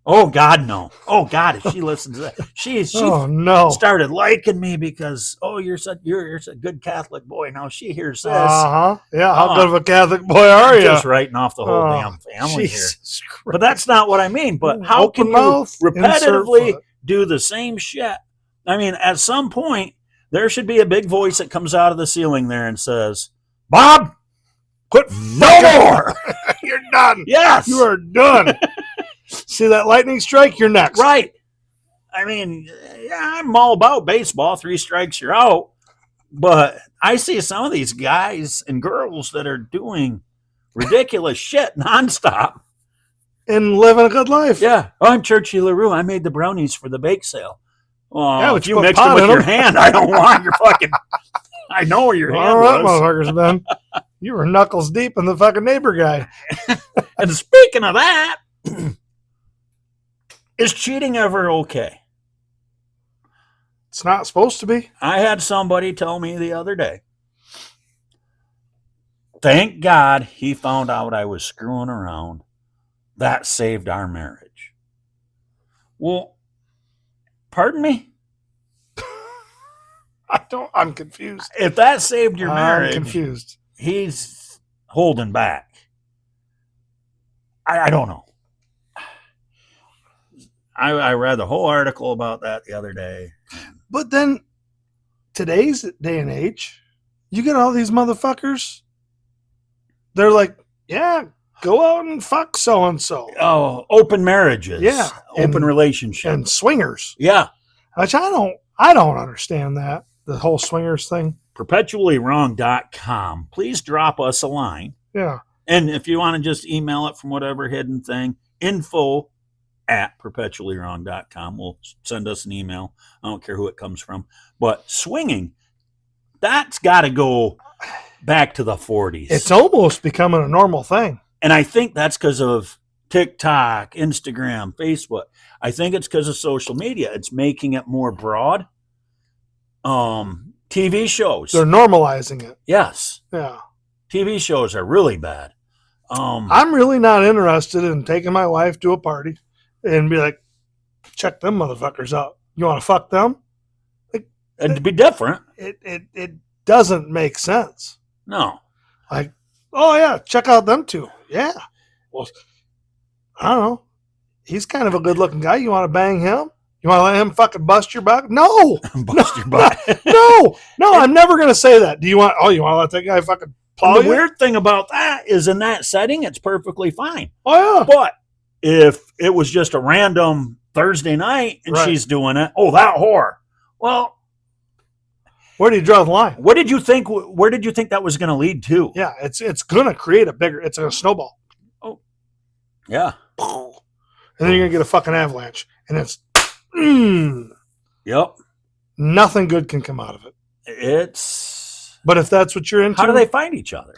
Oh, God, no. Oh, God, if she listens to that. She started liking me because, you're such a good Catholic boy. Now she hears this. Uh-huh. Yeah, how good of a Catholic boy are you? Just writing off the whole damn family here. But that's not what I mean. But how can you repetitively do the same shit? I mean, at some point, there should be a big voice that comes out of the ceiling there and says, "Bob, quit no more." You're done. Yes. You are done. See that lightning strike? You're next. Right. I mean, I'm all about baseball. 3 strikes, you're out. But I see some of these guys and girls that are doing ridiculous shit nonstop. And living a good life. Yeah. Oh, I'm Churchy LaRue. I made the brownies for the bake sale. Well, yeah, if you mixed them with your hand, I don't want your fucking... I know where your hand all right, was. Motherfuckers, then. You were knuckles deep in the fucking neighbor guy. And speaking of that, Is cheating ever okay? It's not supposed to be. I had somebody tell me the other day, thank God he found out I was screwing around. That saved our marriage. Well, pardon me? I'm confused. If that saved your marriage, I'm confused. he's holding back. I don't know. I read the whole article about that the other day. But then today's day and age, you get all these motherfuckers. They're like, yeah, go out and fuck so and so. Oh, open marriages. Yeah. Open And- relationships. And swingers. Yeah. Which I don't understand that. The whole swingers thing. Perpetuallywrong.com. Please drop us a line. Yeah. And if you want to just email it from whatever hidden thing, info@perpetuallywrong.com. Will send us an email. I don't care who it comes from. But swinging, that's got to go back to the 40s. It's almost becoming a normal thing. And I think that's because of TikTok, Instagram, Facebook. I think it's because of social media. It's making it more broad. TV shows. They're normalizing it. Yes. Yeah. TV shows are really bad. I'm really not interested in taking my wife to a party and be like, check them motherfuckers out. You want to fuck them? and to be different. It doesn't make sense. No. Like, oh yeah, check out them two. Yeah. Well, I don't know. He's kind of a good looking guy. You want to bang him? You want to let him fucking bust your butt? No. Bust your butt. No. I'm never going to say that. You want to let that guy fucking plow And the you? weird thing about that is in that setting, it's perfectly fine. Oh, yeah. But if it was just a random Thursday night and Right. she's doing it, oh, that whore. Well, Where do you draw the line? what did you think? Where did you think that was going to lead to? Yeah, it's going to create it's going to snowball. Yeah. And then you're going to get a fucking avalanche. And it's, Yep. nothing good can come out of it. It's. But if that's what you're into, How do they find each other?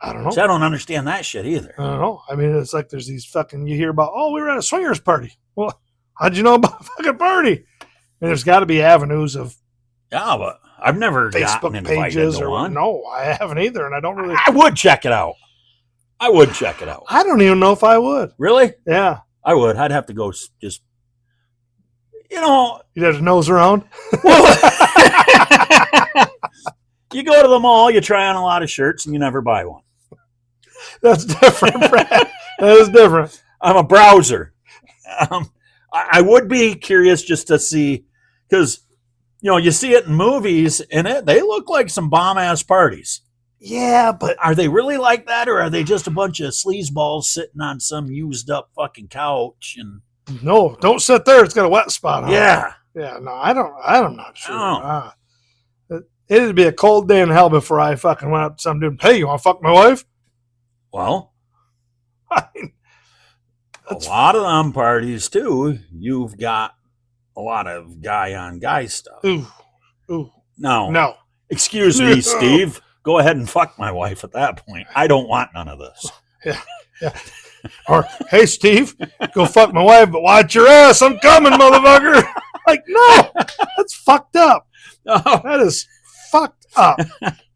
I don't know. See, I don't understand that shit either. I don't know. I mean, it's like there's these fucking, you hear about, oh, we were at a swingers party. Well, how'd you know about a fucking party? And there's got to be avenues of Yeah, but I've never gotten Facebook invited pages to or one. no, I haven't either. And I don't really, I would check it out. I would check it out. I don't even know if I would. Really? Yeah. I would. I'd have to go just, you know, You'd have to nose around. you go to the mall, you try on a lot of shirts, and you never buy one. That's different, Brad. That is different. I'm a browser. I would be curious just to see, because, you know, you see it in movies, and they look like some bomb-ass parties. Yeah, but But are they really like that, or are they just a bunch of sleazeballs sitting on some used-up fucking couch? And no, don't sit there. It's got a wet spot on it. yeah, Yeah, no, I'm not sure. Oh. It'd be a cold day in hell before I fucking went up to some dude. Hey, you want to fuck my wife? well, I mean, a lot of them parties too. You've got a lot of guy-on-guy stuff. ooh, no. Excuse me, Steve. Go ahead and fuck my wife at that point. I don't want none of this. Yeah. Or, hey, Steve, go fuck my wife, but watch your ass. I'm coming, motherfucker. Like, no, that's fucked up. Oh, That is fucked up.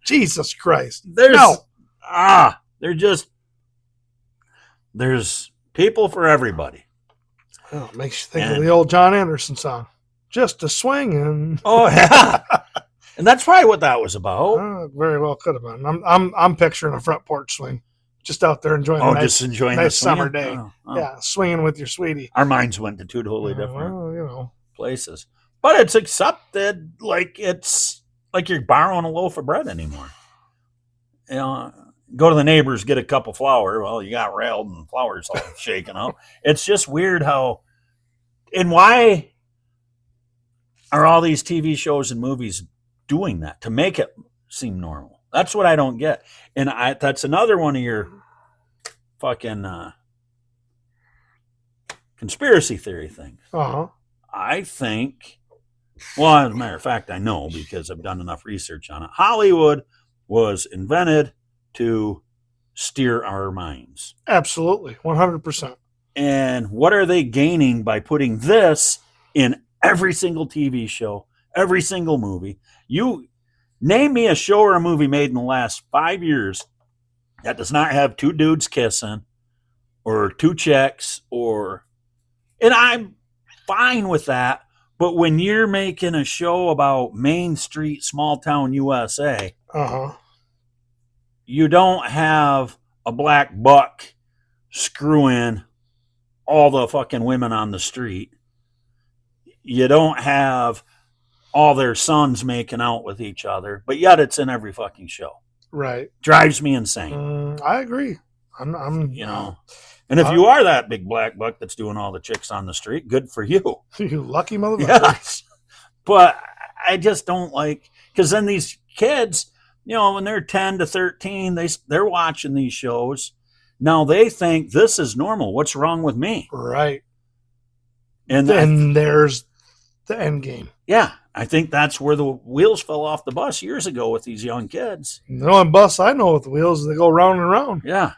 Jesus Christ. there's No. there's people for everybody. Oh, it makes you think And- of the old John Anderson song. Just a swinging. Oh yeah, and that's probably what that was about. Very well could have been. I'm picturing a front porch swing, just out there enjoying Oh, a nice, just enjoying nice the swinging? summer day. Oh. Yeah, swinging with your sweetie. Our minds went to two totally different Well, you know, places, but it's accepted. Like it's like you're borrowing a loaf of bread anymore. You know, go to the neighbors, get a cup of flour. Well, you got railed and flour's all shaken up. It's just weird how, and why are all these TV shows and movies doing that to make it seem normal? That's what I don't get. And that's another one of your fucking conspiracy theory things. I think, well, as a matter of fact, I know because I've done enough research on it. Hollywood was invented to steer our minds. Absolutely, 100%. And what are they gaining by putting this in every single TV show, every single movie? You name me a show or a movie made in the last 5 years that does not have two dudes kissing or two chicks and I'm fine with that. But when you're making a show about Main Street, small town USA, you don't have a black buck screwing all the fucking women on the street. You don't have all their sons making out with each other, but yet it's in every fucking show. Right. Drives me insane. I agree. I'm you know. And if you are that big black buck that's doing all the chicks on the street, good for you. You lucky motherfucker. Yes. But I just don't like, because then these kids, you know, when they're 10 to 13, they're watching these shows. Now they think this is normal. What's wrong with me? Right. And then there's the end game. Yeah. I think that's where the wheels fell off the bus years ago with these young kids. The only bus I know with the wheels, they go round and round. Yeah.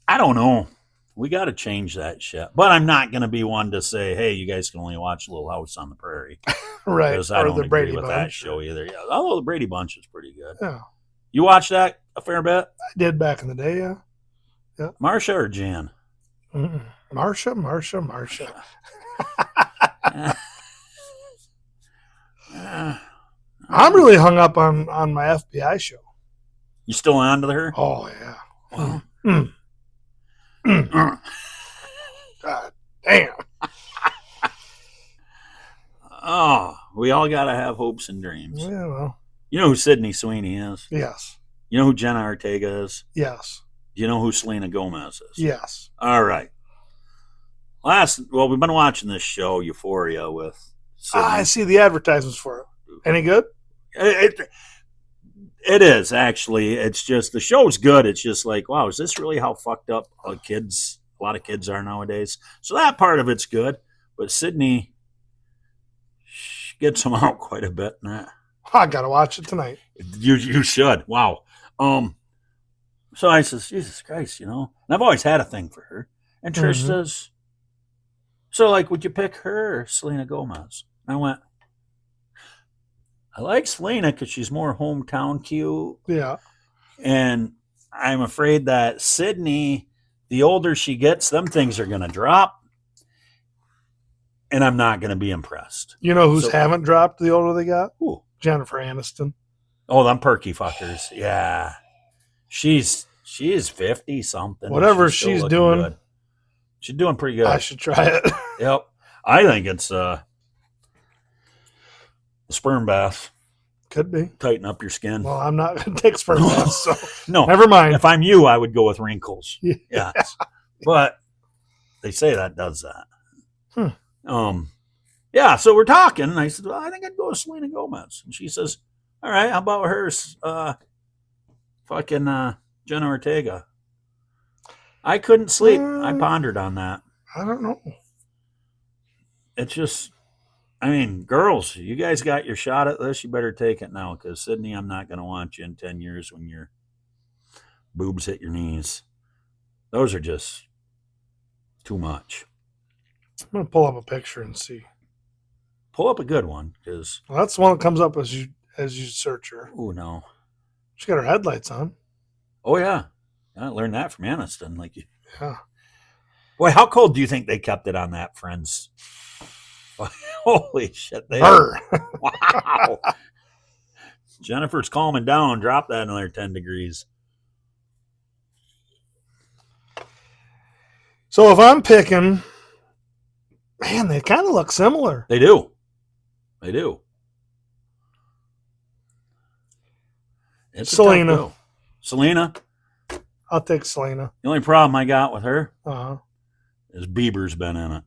I don't know. We got to change that shit. But I'm not going to be one to say, hey, you guys can only watch Little House on the Prairie. Right. Because I don't the agree Brady with Bunch. that show either. Yeah. Although the Brady Bunch is pretty good. Yeah. You watch that a fair bit? I did back in the day, yeah. Marsha or Jan? Marsha. I'm really hung up on my FBI show. You still on to her? Oh, yeah. Wow. God damn. Oh, we all got to have hopes and dreams. Yeah, well, You know who Sydney Sweeney is? yes. You know who Jenna Ortega is? Yes. Do you know who Selena Gomez is? Yes. All right. We've been watching this show, Euphoria, with Sydney. I see the advertisements for it. Any good? It is, actually. It's just, the show's good. It's just like, wow, is this really how fucked up a lot of kids are nowadays? So that part of it's good. But Sydney gets them out quite a bit in that. I got to watch it tonight. You should. Wow. So I says, Jesus Christ, you know. And I've always had a thing for her. And Trish says, so, like, would you pick her or Selena Gomez? I went, I like Selena because she's more hometown cute. Yeah. And I'm afraid that Sydney, the older she gets, them things are going to drop. And I'm not going to be impressed. You know who's haven't dropped the older they got? Ooh. Jennifer Aniston. Oh, them perky fuckers. Yeah. She is 50 something. Whatever still she's looking doing. good. She's doing pretty good. I should try it. Yep. I think it's the sperm bath. Could be. Tighten up your skin. Well, I'm not going to take sperm baths, so No. never mind. If I'm you, I would go with wrinkles. Yeah. Yes. But they say that does that. Yeah, so we're talking, and I said, well, I think I'd go with Selena Gomez. And she says, all right, how about her Jenna Ortega? I couldn't sleep. I pondered on that. I don't know. It's just, I mean, girls, you guys got your shot at this. You better take it now, because Sydney, I'm not going to want you in 10 years when your boobs hit your knees. Those are just too much. I'm going to pull up a picture and see. Pull up a good one, because... Well, that's the one that comes up as you search her. Oh, no. She's got her headlights on. Oh, yeah. I learned that from Aniston. Yeah. Boy, how cold do you think they kept it on that, Friends? Holy shit. Wow. Jennifer's calming down. Drop that another 10 degrees. So if I'm picking, man, they kind of look similar. They do. They do. It's Selena. Selena. I'll take Selena. The only problem I got with her Uh-huh. is Bieber's been in it.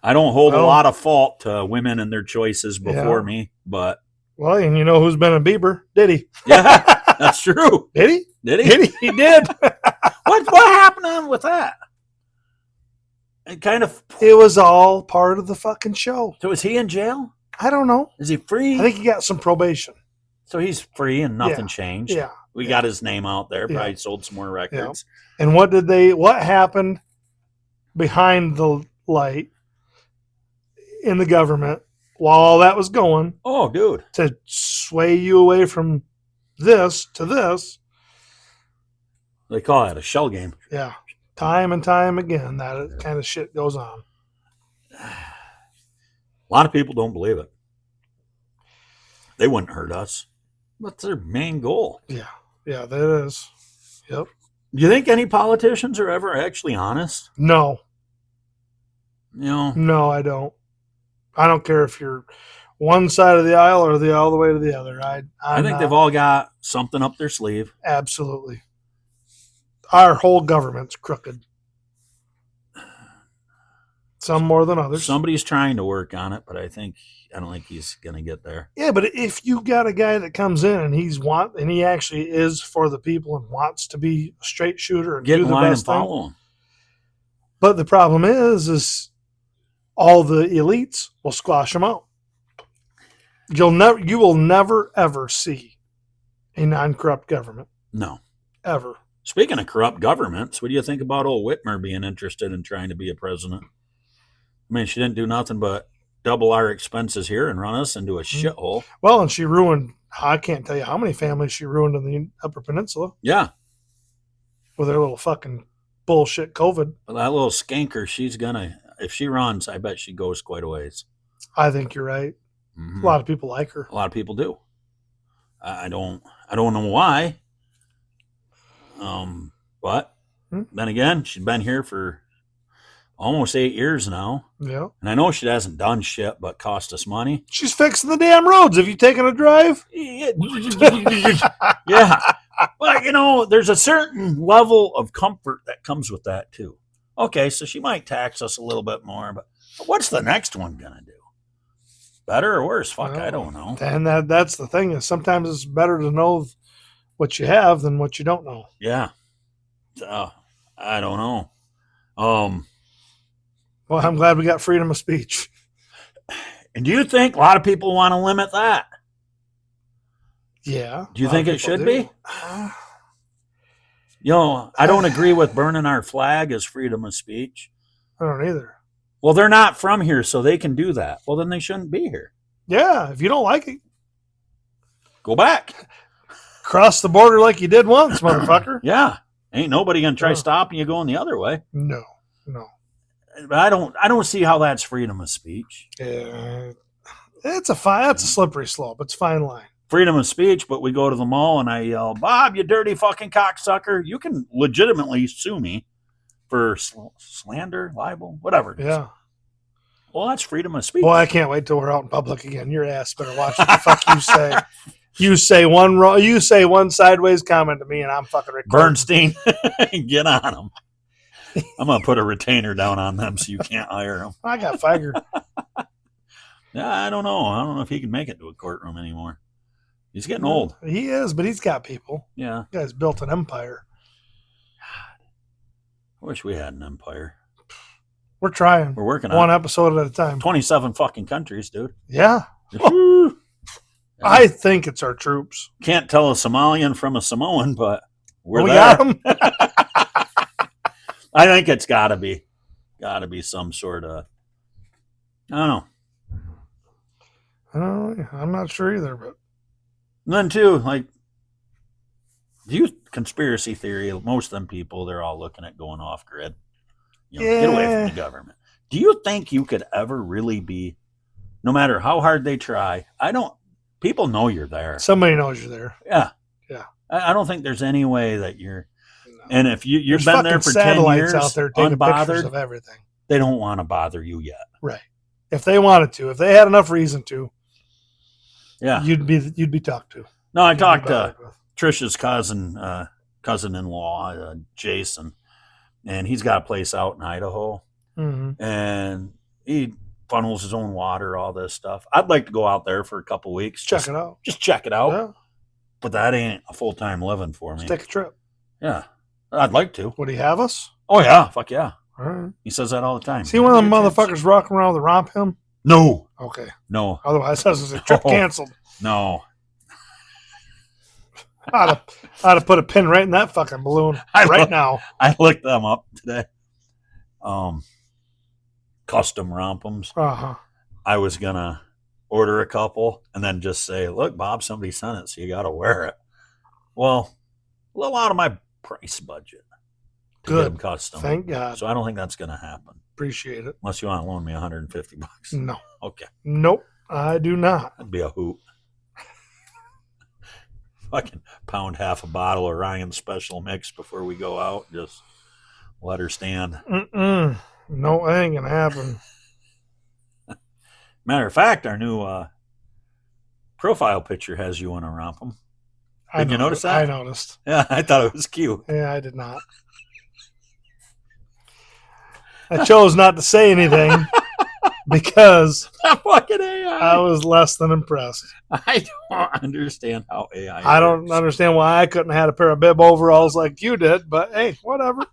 I don't hold a lot of fault to women and their choices before me, but... Well, and you know who's been a Bieber? Did he? Yeah, that's true. Did he? Did he? Did he? He did. What happened with that? It kind of... It was all part of the fucking show. So is he in jail? I don't know. Is he free? I think he got some probation. So he's free and nothing changed. Yeah. We got his name out there. Yeah. Probably sold some more records. And what happened behind the light in the government while all that was going Oh, dude. to sway you away from this to this? They call it a shell game. Yeah. Time and time again, that kind of shit goes on. A lot of people don't believe it. They wouldn't hurt us. What's their main goal? Yeah. Yeah, that is. Yep. Do you think any politicians are ever actually honest? No. You know, No, I don't. I don't care if you're one side of the aisle or all the way to the other. I think they've all got something up their sleeve. Absolutely. Our whole government's crooked. Some more than others. Somebody's trying to work on it, but I don't think he's going to get there. Yeah, but if you got a guy that comes in and he actually is for the people and wants to be a straight shooter and Get do in the line and best thing. follow him. But the problem is all the elites will squash them out. You will never ever see a non-corrupt government No. ever. Speaking of corrupt governments, what do you think about old Whitmer being interested in trying to be a president? I mean, she didn't do nothing but double our expenses here and run us into a shithole. Well, and she ruined. I can't tell you how many families she ruined in the Upper Peninsula Yeah. with her little fucking bullshit COVID. But that little skanker, if she runs, I bet she goes quite a ways. I think you're right. Mhm. A lot of people like her. A lot of people do. I don't know why. But then again, she's been here for almost 8 years now. Yeah. And I know she hasn't done shit but cost us money. She's fixing the damn roads. Have you taken a drive? Yeah. Well, there's a certain level of comfort that comes with that too. Okay, so she might tax us a little bit more, but what's the next one gonna do? Better or worse? Fuck, I don't know. And that's the thing is sometimes it's better to know what you have than what you don't know. Yeah. I don't know. Well, I'm glad we got freedom of speech. And do you think a lot of people want to limit that? Yeah. Do you a lot think of it people should do. be? I don't agree with burning our flag as freedom of speech. I don't either. Well, they're not from here, so they can do that. Well, then they shouldn't be here. Yeah. If you don't like it, Go back. cross the border like you did once, motherfucker. Yeah. Ain't nobody gonna try Yeah. stopping you going the other way. No. But I don't see how that's freedom of speech. Yeah. That's a slippery slope. It's a fine line. Freedom of speech, but we go to the mall and I yell, "Bob, you dirty fucking cocksucker." You can legitimately sue me for slander, libel, whatever it is. Yeah. Well, that's freedom of speech. Boy, I can't wait till we're out in public again. Your ass better watch what the fuck you say. You say one sideways comment to me, and I'm fucking recording. Bernstein, get on them. I'm going to put a retainer down on them so you can't hire them. I got fired. Yeah, I don't know. I don't know if he can make it to a courtroom anymore. He's getting old. He is, but he's got people. Yeah. The guy's built an empire. I wish we had an empire. We're trying. We're working one on episode at a time. 27 fucking countries, dude. Yeah. Yeah. I think it's our troops. Can't tell a Somalian from a Samoan, but we're we there. got them. I think it's got to be some sort of, I don't know. I'm not sure either, but And then too, like, conspiracy theory, most of them people, they're all looking at going off grid. Get away from the government. Do you think you could ever really be, no matter how hard they try, people know you're there. somebody knows you're there. Yeah. Yeah. I don't think there's any way that you're, No. and if you've There's been there fucking for 10 satellites years, out there taking pictures unbothered, of everything. they don't want to bother you yet. Right. If they wanted to, if they had enough reason to, Yeah. you'd be talked to. No, I You'd be talked to bothered with. Trisha's cousin-in-law, Jason, and he's got a place out in Idaho, Mhm. and he funnels his own water, all this stuff. I'd like to go out there for a couple weeks. Check it out. Just check it out. Yeah. But that ain't a full-time living for me. Let's take a trip. Yeah. I'd like to. Would he have us? Oh, yeah. Fuck yeah. All right. He says that all the time. See one of them Your chance. motherfuckers rocking around with a romp him? No. Okay. No. Otherwise, that's a trip Oh. canceled. No. I'd have put a pin right in that fucking balloon now. I looked them up today. Custom Rompums. Uh-huh. I was gonna order a couple and then just say, "Look, Bob, somebody sent it, so you got to wear it." Well, a little out of my price budget to get them Good. custom. Thank God. So I don't think that's gonna happen Appreciate it. unless you want to loan me $150. No. Okay, Nope. I do not. that'd be a hoot. Fucking pound half a bottle of Ryan's Special Mix before we go out. Just let her stand. Mm-mm. No, that ain't gonna happen. Matter of fact, our new profile picture has you in a Rompum. Did you notice that? I noticed. Yeah, I thought it was cute. Yeah, I did not. I chose not to say anything because Fucking AI. I was less than impressed. I don't understand how AI. I don't works. understand why I couldn't have had a pair of bib overalls like you did, but hey, whatever.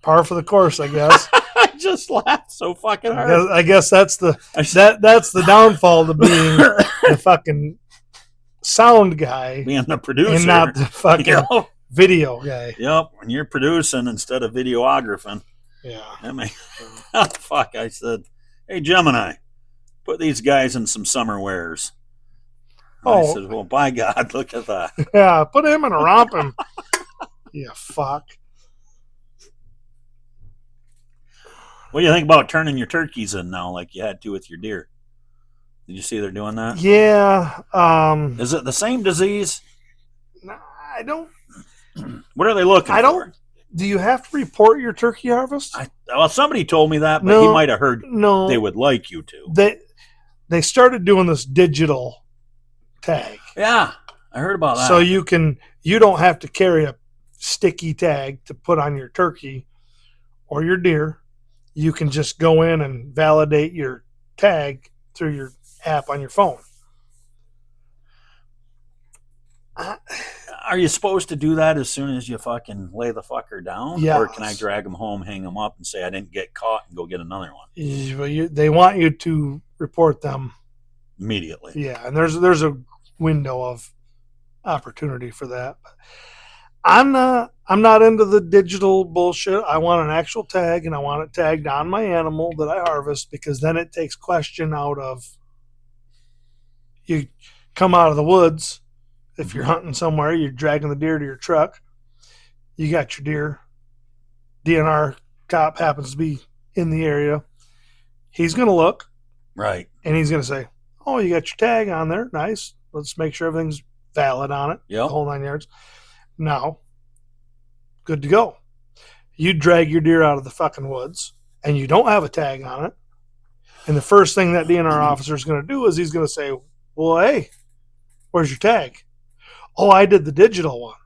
Par for the course, I guess. I just laughed so fucking hard. I guess that's the downfall to being the fucking sound guy Being the producer. and not the fucking Yep. video guy. Yep. When you're producing instead of videographing. Yeah. That may, fuck, I said, "Hey, Gemini, put these guys in some summer wears." I Oh. said, "Well, by God, look at that." Yeah, put him in a romping. Yeah, fuck. What do you think about turning your turkeys in now like you had to with your deer? Did you see they're doing that? Yeah. Is it the same disease? I don't. What are they looking I for? don't. Do you have to report your turkey harvest? Well, somebody told me that, but No. he might have heard No. they would like you to. They started doing this digital tag, Yeah, I heard about that. so you don't have to carry a sticky tag to put on your turkey or your deer. You can just go in and validate your tag through your app on your phone. Are you supposed to do that as soon as you fucking lay the fucker down? Yes. Or can I drag them home, hang them up, and say I didn't get caught and go get another one They want you to report them. immediately? Yeah, and there's a window of opportunity for that. I'm not into the digital bullshit. I want an actual tag, and I want it tagged on my animal that I harvest, because then it takes question out of, you come out of the woods. If you're hunting somewhere, you're dragging the deer to your truck. You got your deer. DNR cop happens to be in the area. He's going to look, Right. and he's going to say, "Oh, you got your tag on there. Nice. Let's make sure everything's valid on it. Yep. The whole 9 yards." Now, good to go. You drag your deer out of the fucking woods, and you don't have a tag on it. And the first thing that DNR officer is going to do is he's going to say, "Well, hey, where's your tag?" "Oh, I did the digital one."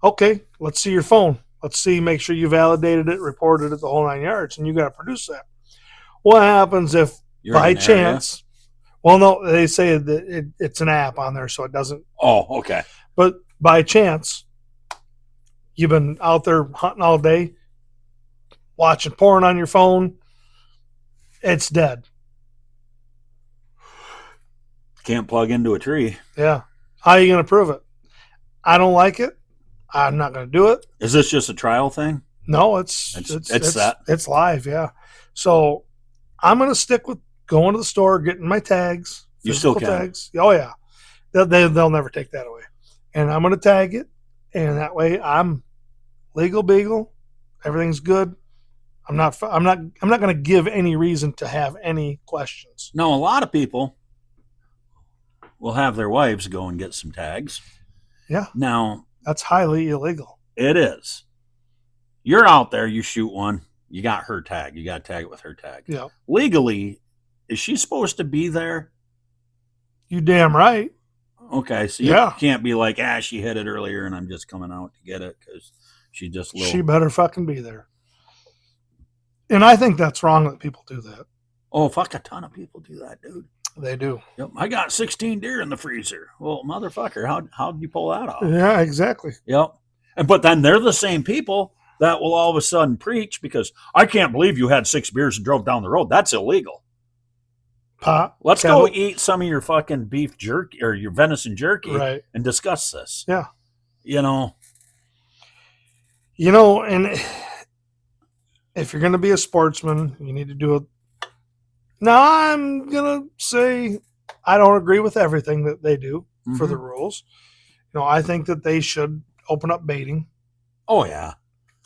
"Okay, let's see your phone. Let's see, make sure you validated it, reported it, the whole 9 yards, and you got to produce that." What happens if You're by in an area? chance, well, no, they say that it's an app on there, so it doesn't, Oh, okay. but by chance, you've been out there hunting all day, watching porn on your phone, it's dead. Can't plug into a tree. Yeah. How are you going to prove it? I don't like it. I'm not going to do it. Is this just a trial thing? No, it's that. It's live, yeah. So I'm going to stick with going to the store, getting my tags. You still physical can. tags. Oh yeah, they'll never take that away. And I'm going to tag it, and that way I'm legal beagle. Everything's good. I'm not going to give any reason to have any questions. No, a lot of people will have their wives go and get some tags. Yeah. Now, That's highly illegal. it is. You're out there, you shoot one, you got her tag. You got to tag it with her tag. Yeah. Legally, is she supposed to be there? You damn right. Okay, so you Yeah. can't be like, she hit it earlier and I'm just coming out to get it because she just little. She better fucking be there. And I think that's wrong that people do that. Oh, fuck, a ton of people do that, dude. They do. Yep, I got 16 deer in the freezer. Well, motherfucker, how'd you pull that off? Yeah, exactly. Yep. But then they're the same people that will all of a sudden preach because I can't believe you had 6 beers and drove down the road. That's illegal. pot. Let's kettle. go eat some of your fucking beef jerky or your venison jerky Right. and discuss this. Yeah. You know, And if you're going to be a sportsman, you need to do it. Now, I'm going to say I don't agree with everything that they do for the rules. I think that they should open up baiting. Oh, yeah.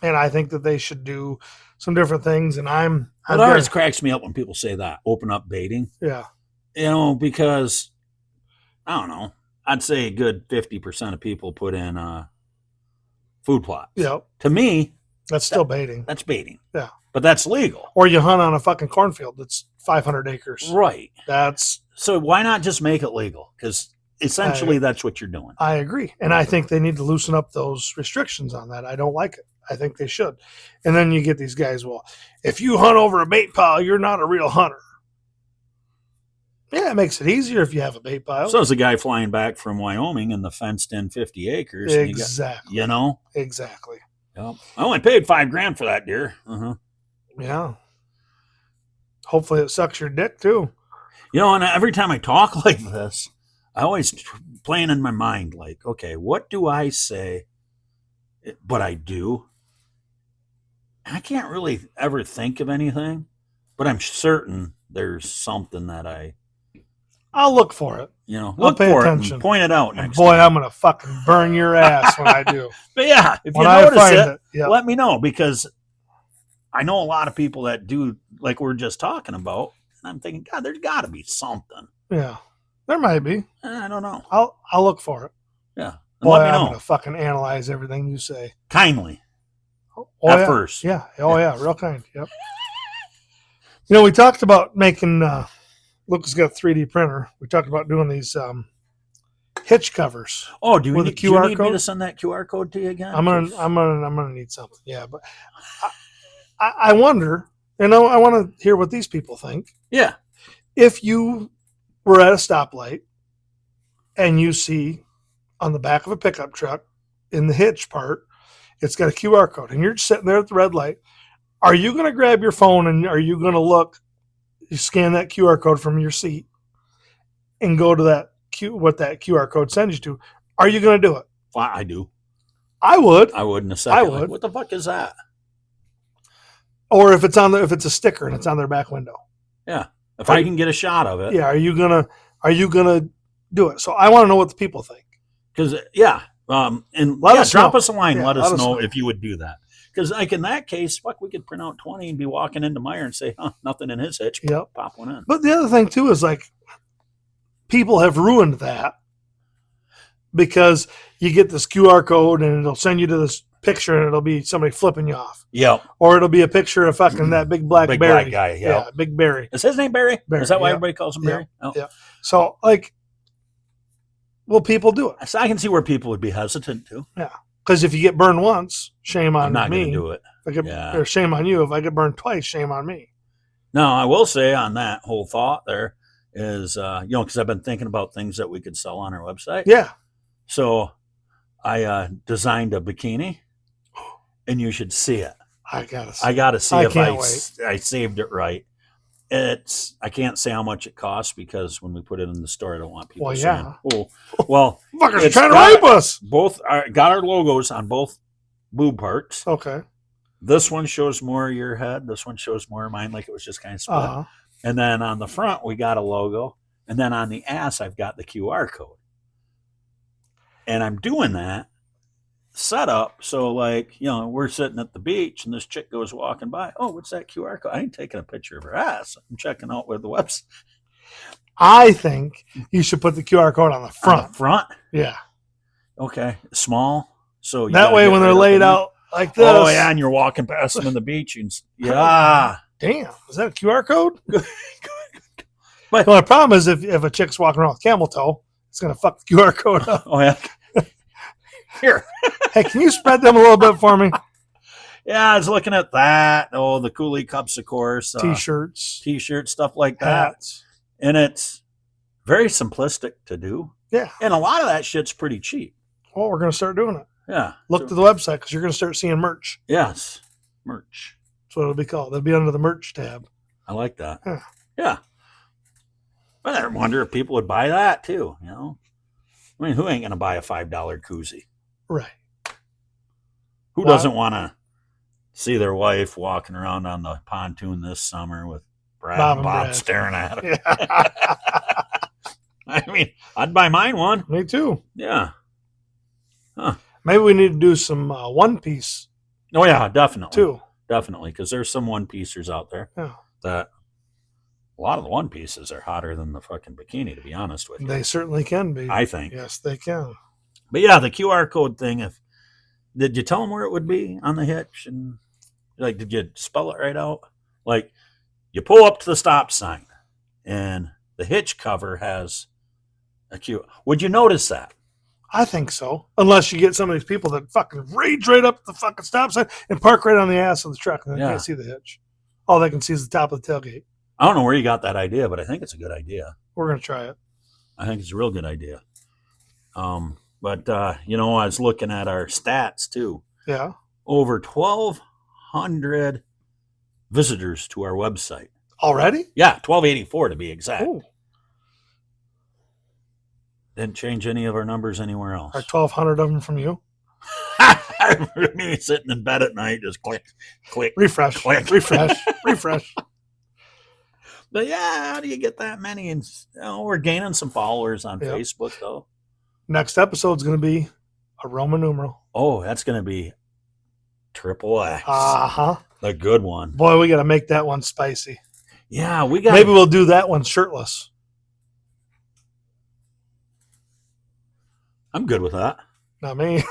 And I think that they should do some different things. And It always cracks me up when people say that, open up baiting. Yeah. Because, I don't know, I'd say a good 50% of people put in food plots. Yeah. To me, That's still baiting. that's baiting. Yeah. But that's legal. Or you hunt on a fucking cornfield that's 500 acres. Right. That's, So why not just make it legal? Because essentially that's what you're doing. I agree. And I think they need to loosen up those restrictions on that. I don't like it. I think they should. And then you get these guys, well, if you hunt over a bait pile, you're not a real hunter. Yeah, it makes it easier if you have a bait pile. So is a guy flying back from Wyoming in the fenced in 50 acres. Exactly. You know? Exactly. Yep. I only paid $5,000 for that deer. Uh-huh. Yeah. Hopefully it sucks your dick too. And every time I talk like this, I always plan in my mind, like, okay, what do I say? But I do. I can't really ever think of anything, but I'm certain there's something that I'll look for it. look pay for attention. it and point it out And next boy, time. I'm going to fucking burn your ass when I do. But yeah, if When you I notice find it, yeah. let me know, because I know a lot of people that do, like we're just talking about, and I'm thinking, God, there's got to be something. Yeah. There might be. I don't know. I'll look for it. Yeah. And Boy, let me I'm know. going to fucking analyze everything you say. Kindly. Oh, At yeah. first. Yeah. Oh, yeah. Real kind. Yep. We talked about making, Lucas got a 3D printer. We talked about doing these hitch covers. Oh, do you With need, a do you QR need me code? to send that QR code to you again? I'm gonna need something. Yeah, but I wonder, and I want to hear what these people think. Yeah. If you were at a stoplight and you see on the back of a pickup truck in the hitch part, it's got a QR code, and you're sitting there at the red light, are you going to grab your phone and are you going to you scan that QR code from your seat and go to what that QR code sends you to? Are you going to do it? Well, I do. I would. I would in a second. I Like, would. what the fuck is that? Or if it's a sticker and it's on their back window. Yeah. If I can get a shot of it. Yeah, are you gonna do it? So I want to know what the people think. Because, yeah. And Let us drop know. us a line. Yeah, let us know know. if you would do that. Because, like, in that case, fuck, we could print out 20 and be walking into Meyer and say, nothing in his hitch. Yep. Pop one in. But the other thing too is like people have ruined that because you get this QR code and it'll send you to this picture and it'll be somebody flipping you off. Yep. Or it'll be a picture of fucking that big black Big Barry. black guy. Yeah. Big Barry. Is his name Barry? Barry, Is that why yeah. everybody calls him Yeah. Barry? Oh. Yeah. So like, will people do it? So I can see where people would be hesitant to. Because if you get burned once, shame on I'm not me. going to do it. If I get, Yeah. Or shame on you. If I get burned twice, shame on me. Now, I will say on that whole thought there is, because I've been thinking about things that we could sell on our website. Yeah. So I designed a bikini, and you should see it. I gotta see. I got to see I if can't wait. I saved it right. I can't say how much it costs because when we put it in the store, I don't want people Well, saying, yeah. "Oh, well, Fuckers are it's trying to got- rape us. both got our logos on both boob parts. Okay. This one shows more of your head. This one shows more of mine, like it was just kind of split. Uh-huh. And then on the front, we got a logo. And then on the ass, I've got the QR code. And I'm doing that setup. So, like, we're sitting at the beach and this chick goes walking by. Oh, what's that QR code? I ain't taking a picture of her ass. I'm checking out where the website. I think you should put the QR code on the front. On the front? Yeah. Okay. Small. So you That gotta way, get when right they're up laid in there. out like this. Oh, yeah. And you're walking past them in the beach. Yeah. Damn. Is that a QR code? But- the only problem is if a chick's walking around with camel toe, it's going to fuck the QR code up. Oh, yeah. Here. Hey, can you spread them a little bit for me? Yeah, I was looking at that. Oh, the Coolie Cups, of course. T-shirts, T-shirts, stuff like that. hats. And it's very simplistic to do. Yeah. And a lot of that shit's pretty cheap. Well, we're going to start doing it. Yeah. Look to the website because you're going to start seeing merch. Yes. Merch. That's what it'll be called. It'll be under the merch tab. I like that. Yeah. Yeah. But I wonder if people would buy that too, you know? I mean, who ain't going to buy a $5 koozie? Right. Who Well, doesn't want to see their wife walking around on the pontoon this summer with Brad Bob and and Bob Brad. staring at her? Yeah. I mean, I'd buy mine one. Me too. Yeah. Maybe we need to do some One Piece Oh, yeah, definitely. too. Definitely, because there's some one piecers out there Yeah. that a lot of the one pieces are hotter than the fucking bikini, to be honest with you. They certainly can be. I think. Yes, they can. But yeah, the QR code thing, did you tell them where it would be on the hitch? And like, did you spell it right out? Like, you pull up to the stop sign and the hitch cover has a QR. Would you notice that? I think so. Unless you get some of these people that fucking rage right up the fucking stop sign and park right on the ass of the truck and they Yeah. can't see the hitch. All they can see is the top of the tailgate. I don't know where you got that idea, but I think it's a good idea. We're going to try it. I think it's a real good idea. But you know, I was looking at our stats too. Yeah. Over 1,200 visitors to our website. Already? Yeah, 1,284 to be exact. Oh, Didn't change any of our numbers anywhere else. are 1,200 of them from you? I remember me sitting in bed at night, just click, click. Refresh. Click. Refresh. Refresh. But yeah, how do you get that many? And we're gaining some followers on Yep. Facebook, though. Next episode's going to be a Roman numeral. Oh, that's going to be triple X. Uh-huh. The good one. Boy, we got to make that one spicy. Yeah, we got. Maybe we'll do that one shirtless. I'm good with that. Not me.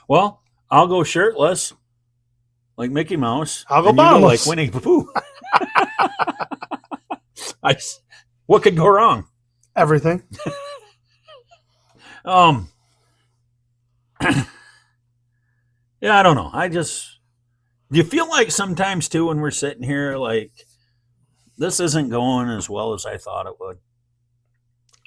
Well, I'll go shirtless, like Mickey Mouse. I'll go and you bottomless. like Winnie the Pooh. What could go wrong? Everything. Yeah, I don't know. Do you feel like sometimes too when we're sitting here, like this isn't going as well as I thought it would?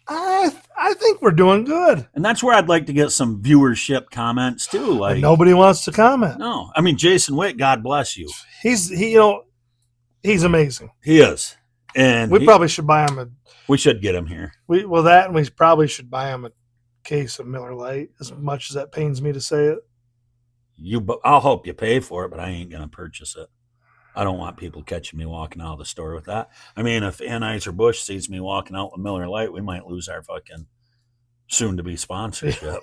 I think we're doing good. And that's where I'd like to get some viewership comments too. Like, And nobody wants to comment. no, I mean, Jason Witt, God bless you. He's amazing. He is. And We probably should buy him we should get him here. and we probably should buy him a case of Miller Lite, as much as that pains me to say it. I'll hope you pay for it, but I ain't going to purchase it. I don't want people catching me walking out of the store with that. I mean, if Anheuser-Busch sees me walking out with Miller Lite, we might lose our fucking soon-to-be sponsorship.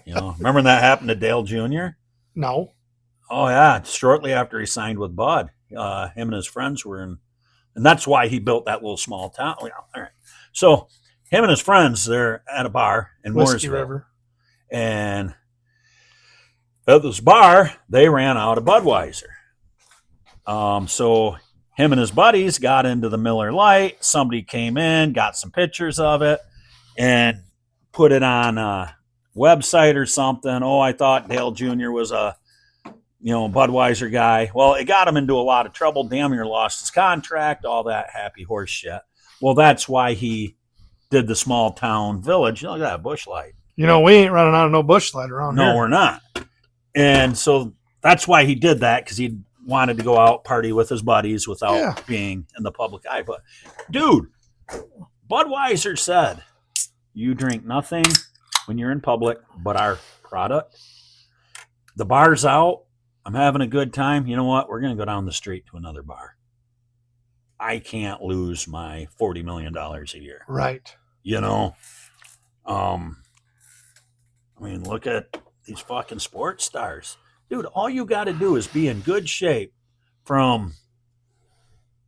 Remember that happened to Dale Jr.? No. Oh, yeah. Shortly after he signed with Bud, him and his friends were in, and that's why he built that little small town. All right. So him and his friends, they're at a bar in Whiskey Mooresville. River. And at this bar, they ran out of Budweiser. So him and his buddies got into the Miller Lite. Somebody came in, got some pictures of it, and put it on a website or something. Oh, I thought Dale Jr. was a Budweiser guy. Well, it got him into a lot of trouble. Damn near lost his contract, all that happy horse shit. Well, that's why he did the small town village. Look at that Busch Light. We ain't running out of no Busch Light around No, here. we're not. And so that's why he did that, because he wanted to go out party with his buddies without being in the public eye. But dude, Budweiser said, you drink nothing when you're in public but our product. The bar's out. I'm having a good time. You know what? We're going to go down the street to another bar. I can't lose my $40 million a year. Right. I mean, look at these fucking sports stars. Dude, all you got to do is be in good shape from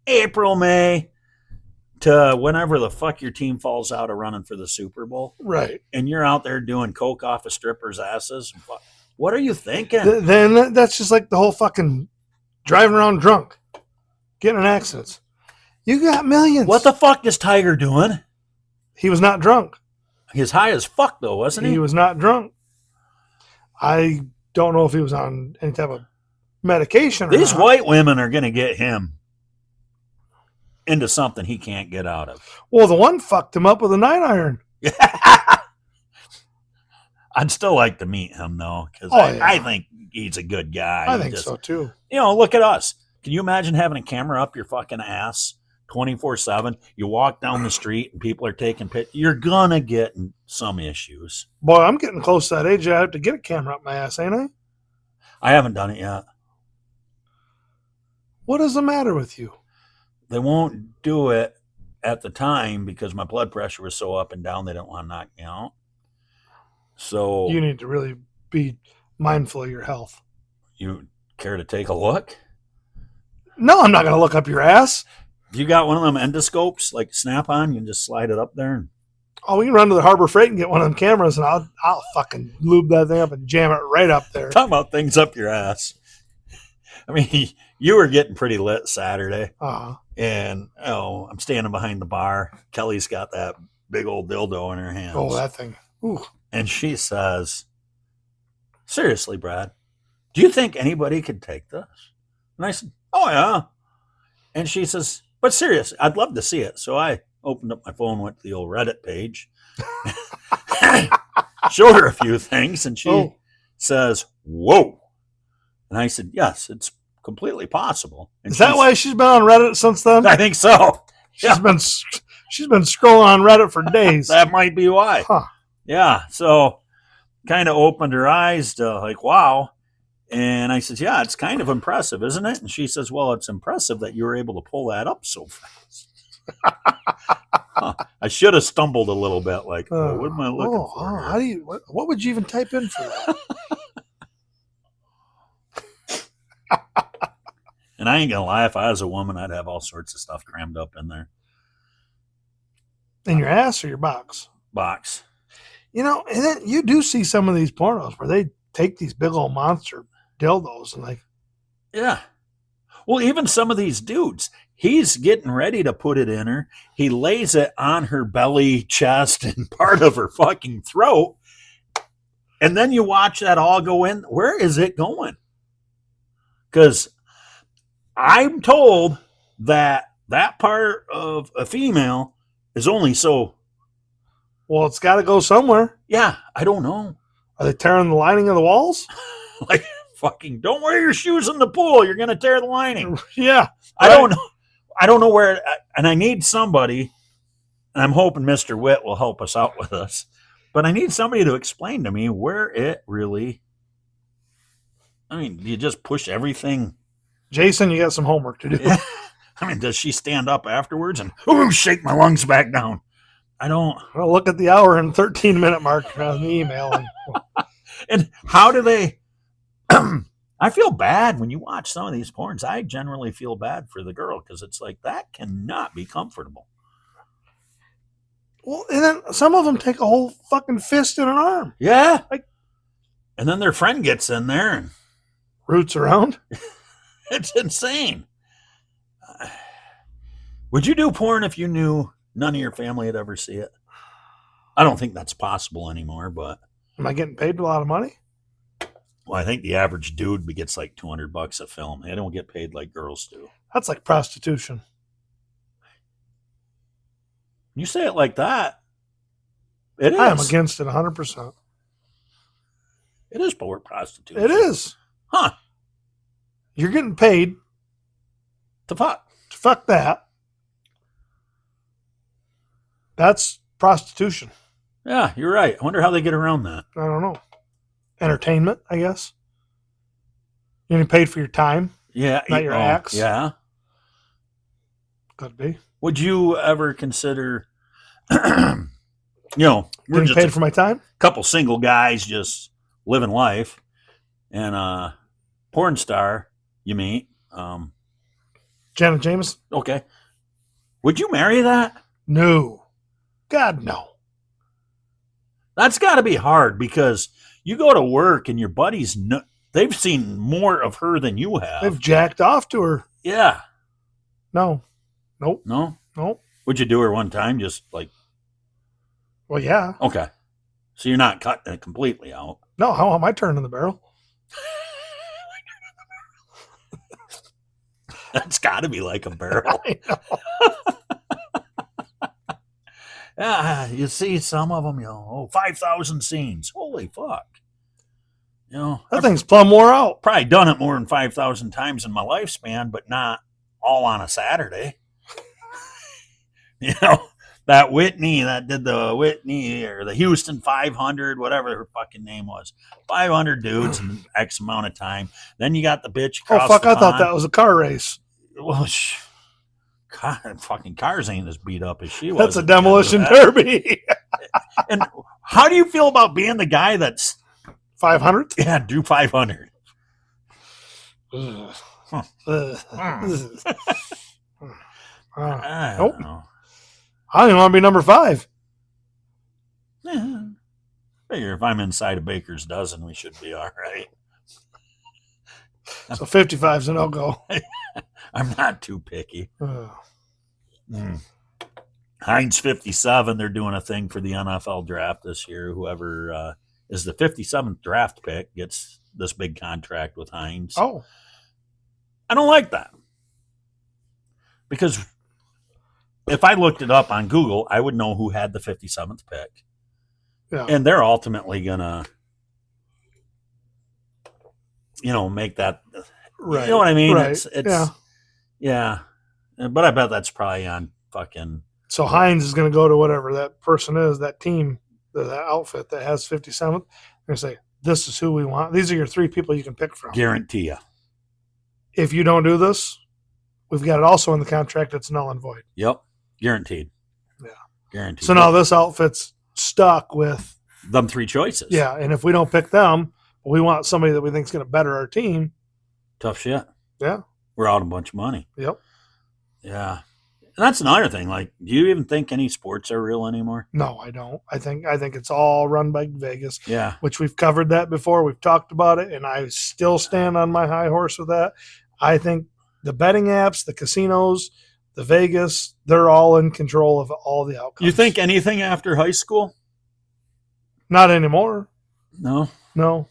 April, May to whenever the fuck your team falls out of running for the Super Bowl. Right. And you're out there doing coke off of strippers' asses. What are you thinking? Then that's just like the whole fucking driving around drunk, getting in accidents. You got millions. What the fuck is Tiger doing? He was not drunk. He's high as fuck, though, wasn't he? He was not drunk. I don't know if he was on any type of medication or These not. white women are going to get him into something he can't get out of. Well, the one fucked him up with a 9-iron. I'd still like to meet him, though, because I think he's a good guy. I think so, too. Look at us. Can you imagine having a camera up your fucking ass 24/7. You walk down the street and people are taking pictures. You're going to get some issues. Boy, I'm getting close to that age. I have to get a camera up my ass, ain't I? I haven't done it yet. What is the matter with you? They won't do it at the time because my blood pressure was so up and down they didn't want to knock me out. So You need to really be mindful of your health. you care to take a look? No, I'm not going to look up your ass. You got one of them endoscopes like Snap-on? You can just slide it up there. And Oh, we can run to the Harbor Freight and get one of them cameras, and I'll fucking lube that thing up and jam it right up there. talk about things up your ass. I mean, you were getting pretty lit Saturday. Uh-huh. And I'm standing behind the bar. Kelly's got that big old dildo in her hands. Oh, that thing. Ooh. And she says, seriously, Brad, do you think anybody could take this? And I said, oh, yeah. And she says, but seriously, I'd love to see it. So I opened up my phone, went to the old Reddit page, showed her a few things, and she says, whoa. And I said, yes, it's completely possible. And Is that why she's been on Reddit since then? I think so. She's been scrolling on Reddit for days. That might be why. Huh. Yeah. So kind of opened her eyes to like, wow. And I said, yeah, it's kind of impressive, isn't it? And she says, well, it's impressive that you were able to pull that up so fast. I should have stumbled a little bit. Like, what am I looking for? How do you? What would you even type in for that? And I ain't gonna lie, if I was a woman, I'd have all sorts of stuff crammed up in their In your ass or your box? box. You know, and then you do see some of these pornos where they take these big old monster dildos and like, Yeah. Well, even some of these dudes, he's getting ready to put it in her. He lays it on her belly, chest, and part of her fucking throat. And then you watch that all go in. Where is it going? Because I'm told that that part of a female is only so. well, it's got to go somewhere. Yeah, I don't know. Are they tearing the lining of the walls? Like, fucking, don't wear your shoes in the pool. You're going to tear the lining. Yeah. I don't know. I don't know where, and I need somebody, and I'm hoping Mr. Witt will help us out with this, but I need somebody to explain to me where it really, I mean, you just push everything. Jason, you got some homework to do. Yeah. I mean, does she stand up afterwards and shake my lungs back down? I don't. Well, look at the hour and 13-minute mark on the email. And how do they, I feel bad when you watch some of these porns. I generally feel bad for the girl because it's like, that cannot be comfortable. Well, and then some of them take a whole fucking fist and an arm. Yeah. And then their friend gets in there and Roots around. it's insane. Would you do porn if you knew none of your family would ever see it? I don't think that's possible anymore, but Am I getting paid a lot of money? well, I think the average dude gets like $200 a film. They don't get paid like girls do. That's like prostitution. You say it like that. It is. I am against it 100%. It is poor prostitution. It is. Huh. You're getting paid To fuck. to fuck that. That's prostitution. Yeah, you're right. I wonder how they get around that. I don't know. Entertainment, I guess. You're getting paid for your time. Yeah. Not your acts. Yeah. Could be. Would you ever consider, we're Getting just paid a for my time? couple single guys just living life, and a porn star you meet. Janet Jameson? Okay. Would you marry that? No. God, no. That's got to be hard because you go to work and your buddies, they've seen more of her than you have. They've jacked off to her. Yeah. No. Nope. No? Nope. Would you do her one time? Just like, Well, yeah. okay. So you're not cutting it completely out. No, how am I turning the barrel? That's got to be like a barrel. I know. Yeah, you see some of them, 5,000 scenes. Holy fuck. That I've thing's plumb wore out. probably done it more than 5,000 times in my lifespan, but not all on a Saturday. You know, that Whitney that did the Whitney or the Houston 500, whatever her fucking name was. 500 dudes in X amount of time. Then you got the bitch Oh across fuck! the I thought pond. that was a car race. Well, God, fucking cars ain't as beat up as she was. That's a at the end of demolition that. derby. And how do you feel about being the guy that's 500. do 500? Huh. I Nope. don't know. I don't even want to be number 5. Yeah. Figure if I'm inside a baker's dozen, we should be all right. So 55's a no-go. I'm not too picky. Heinz 57, they're doing a thing for the NFL draft this year. Whoever is the 57th draft pick gets this big contract with Heinz. Oh, I don't like that. Because if I looked it up on Google, I would know who had the 57th pick. yeah. And they're ultimately going to, make that. Right. You know what I mean? Right. It's yeah. But I bet that's probably on fucking. So Heinz is going to go to whatever that person is, that team, that outfit that has 57th. They're going to say, this is who we want. These are your 3 people you can pick from. Guarantee you. If you don't do this, we've got it also in the contract that's null and void. Yep. Guaranteed. Yeah. Guaranteed. So now this outfit's stuck with, them 3 choices. yeah, and if we don't pick them, but we want somebody that we think is going to better our team. Tough shit. Yeah. We're out a bunch of money. Yep. Yeah. And that's another thing. Like, do you even think any sports are real anymore? No, I don't. I think it's all run by Vegas, Yeah. which we've covered that before. We've talked about it, and I still stand on my high horse with that. I think the betting apps, the casinos, the Vegas, they're all in control of all the outcomes. You think anything after high school? Not anymore. No. No.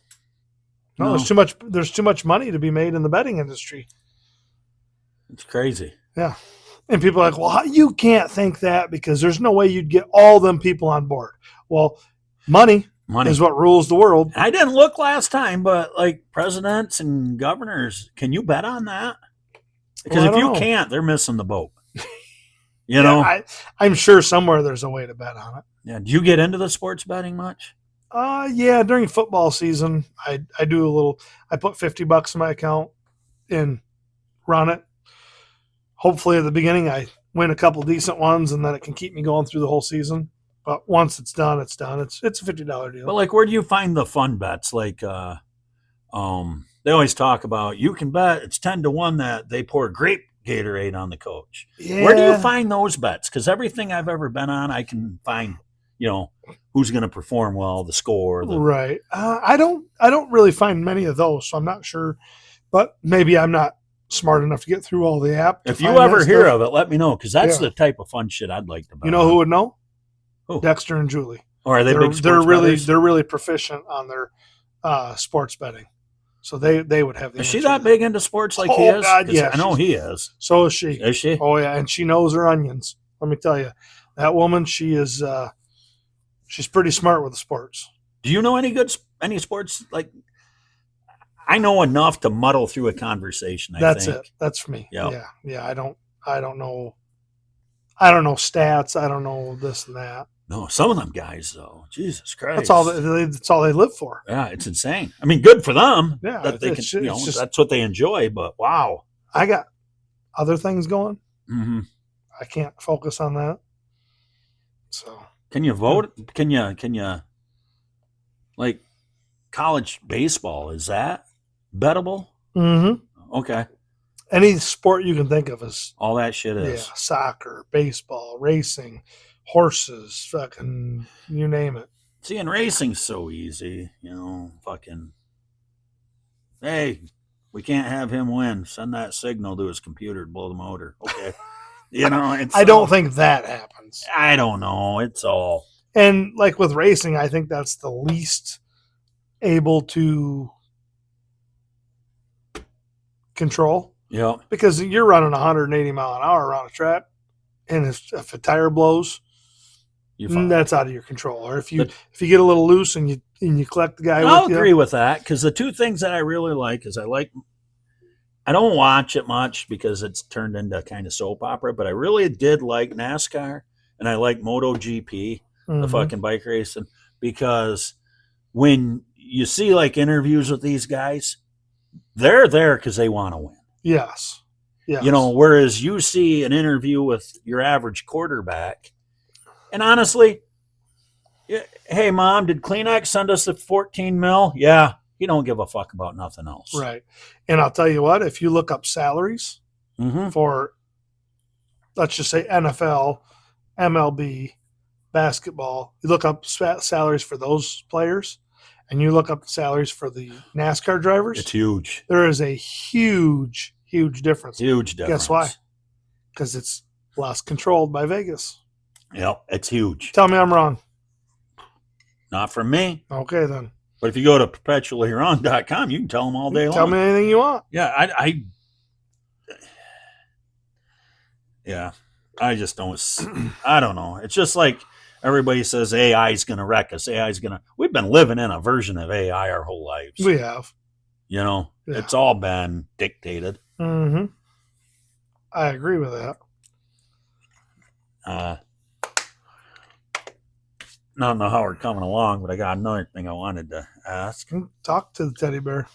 No. There's too much. There's too much money to be made in the betting industry. It's crazy. Yeah. And people are like, well, you can't think that because there's no way you'd get all them people on board. Well, money is what rules the world. I didn't look last time, but like presidents and governors, can you bet on that? Because Well, I if don't you know. can't, they're missing the boat. You know? I'm sure somewhere there's a way to bet on it. Yeah. Do you get into the sports betting much? Yeah, during football season, I do a little. I put $50 in my account and run it. Hopefully, at the beginning, I win a couple decent ones, and then it can keep me going through the whole season. But once it's done, it's done. It's a $50 deal. But like, where do you find the fun bets? Like, they always talk about you can bet it's 10-1 that they pour grape Gatorade on the coach. Yeah. Where do you find those bets? Because everything I've ever been on, I can find, who's going to perform well, the score. Right. I don't really find many of those, so I'm not sure. But maybe I'm not smart enough to get through all the app. If you ever hear of it, let me know, because that's the type of fun shit I'd like to bet. You know who would know? Who? Dexter and Julie. Or are they big sports bettors? They're really proficient on their sports betting. So they would have the Is she answer that to big into sports like he Oh, is? God, 'Cause yeah, I know he is. So is she. Is she? Oh yeah, and she knows her onions. Let me tell you, that woman, she is. She's pretty smart with the sports. Do you know any sports? Like, I know enough to muddle through a conversation. That's think. it. That's for me. Yep. Yeah. I don't know. I don't know stats. I don't know this and that. No, some of them guys though. Jesus Christ. That's all. That's all they live for. Yeah, it's insane. I mean, good for them. Yeah, that they can. it's just- That's what they enjoy. But wow. I got other things going. Mm-hmm. I can't focus on that. So Can you vote? Can you? Like, college baseball, is that bettable? Okay, any sport you can think of is all that shit is. soccer, baseball, racing, horses, fucking you name it. See, and racing's so easy, fucking. Hey, we can't have him win. Send that signal to his computer to blow the motor. Okay. It's I don't think that happens. I don't know. It's all. And like with racing, I think that's the least able to control Yeah. because you're running 180 mile an hour around a track, and if a tire blows, You're fine. that's out of your control. Or if you get a little loose and you collect the guy I'll with you. agree with that, because the two things that I really like is I like I don't watch it much because it's turned into kind of soap opera, but I really did like NASCAR and I like MotoGP, the Mhm. fucking bike racing, because when you see like interviews with these guys, they're there because they want to win. Yes. Yes. You know, whereas you see an interview with your average quarterback, and honestly, hey, Mom, did Kleenex send us the 14 mil? Yeah. He don't give a fuck about nothing else. Right. And I'll tell you what, if you look up salaries Mm-hmm. for, let's just say NFL, MLB, basketball, you look up salaries for those players and you look up the salaries for the NASCAR drivers, It's huge. there is a huge, huge difference. Huge difference. Guess why? Because it's less controlled by Vegas. Yep, it's huge. Tell me I'm wrong. Not from me. Okay, then. But if you go to perpetuallywrong.com, you can tell them all day long. Tell me anything you want. Yeah, I just don't. I don't know. It's just like everybody says AI is going to wreck us. We've been living in a version of AI our whole lives. We have. You know, Yeah. It's all been dictated. Mm-hmm. I agree with that. I don't know how we're coming along, but I got another thing I wanted to ask. Talk to the teddy bear.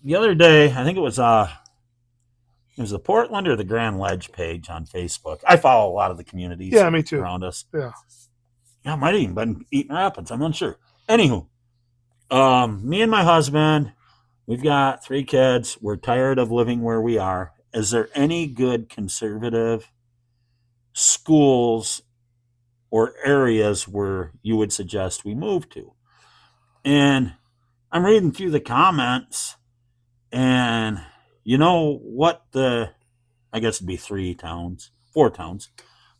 The other day, I think it was the Portland or the Grand Ledge page on Facebook. I follow a lot of the communities Yeah, me too. around us. Yeah. Yeah, it might have even been Eaton Rapids. I'm unsure. Anywho, me and my husband, we've got 3 kids. We're tired of living where we are. Is there any good conservative schools or areas where you would suggest we move to? And I'm reading through the comments, and you know what I guess it'd be 4 towns.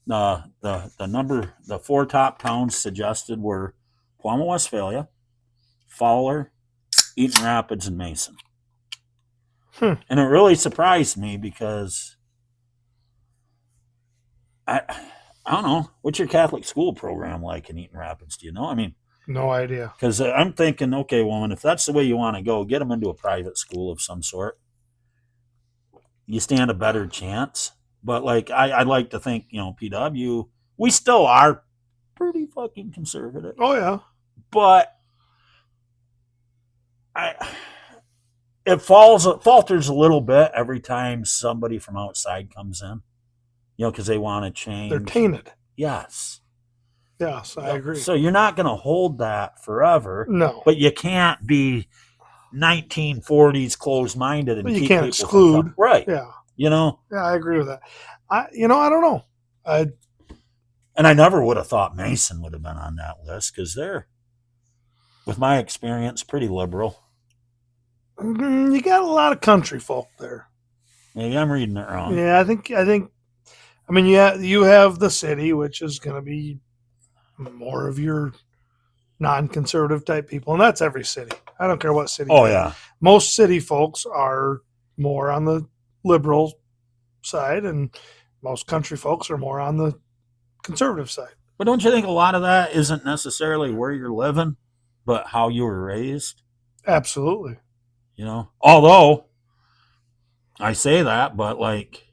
The 4 top towns suggested were Palma, Westphalia, Fowler, Eaton Rapids, and Mason. And it really surprised me because I don't know. What's your Catholic school program like in Eaton Rapids? Do you know? I mean, No idea. because I'm thinking, okay, woman, if that's the way you want to go, get them into a private school of some sort. You stand a better chance. But like, I'd like to think, PW, we still are pretty fucking conservative. Oh, yeah. But it falters a little bit every time somebody from outside comes in, because they want to change. They're tainted. Yes. Yes, I agree. So you're not going to hold that forever, No. but you can't be 1940s closed-minded and But you keep can't people exclude. from right. Yeah. Yeah, I agree with that. I don't know. And I never would have thought Mason would have been on that list because they're, with my experience, pretty liberal. You got a lot of country folk there. Maybe I'm reading it wrong. Yeah, I think. I mean, you have the city, which is going to be more of your non-conservative type people, and that's every city. I don't care what city. Oh, yeah. Most city folks are more on the liberal side, and most country folks are more on the conservative side. But don't you think a lot of that isn't necessarily where you're living, but how you were raised? Absolutely. Although I say that, but like,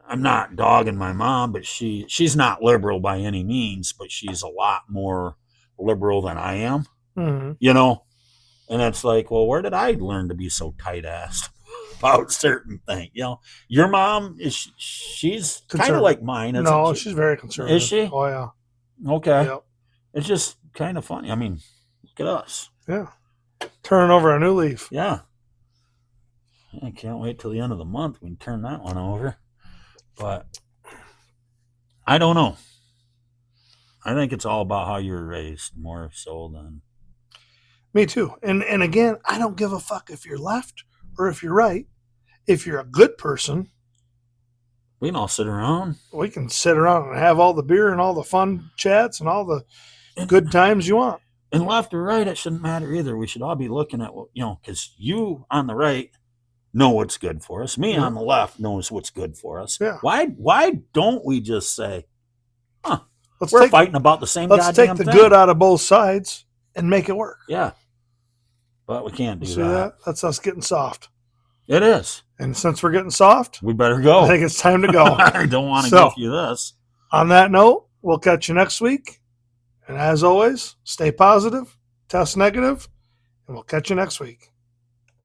I'm not dogging my mom, but she's not liberal by any means, but she's a lot more liberal than I am, Mm-hmm. And it's like, well, where did I learn to be so tight-assed about certain things? Your mom, she's kind of like mine. Isn't No, she? she's very conservative. Is she? Oh, yeah. Okay. Yep. It's just kind of funny. I mean, look at us. Yeah. Turning over a new leaf. Yeah. I can't wait till the end of the month. We can turn that one over. But I don't know. I think it's all about how you were raised more so than. Me too. And again, I don't give a fuck if you're left or if you're right. If you're a good person, We can all sit around. we can sit around and have all the beer and all the fun chats and all the good times you want. And left or right, it shouldn't matter either. We should all be looking at what, because you on the right know what's good for us. Me on the left knows what's good for us. Yeah. Why don't we just say, Let's we're take, fighting about the same let's goddamn take the thing? good out of both sides and make it work. Yeah. But we can't do See that. that? That's us getting soft. It is. And since we're getting soft, We better go. I think it's time to go. I don't want to So- go through this. On that note, we'll catch you next week. And as always, stay positive, test negative, and we'll catch you next week.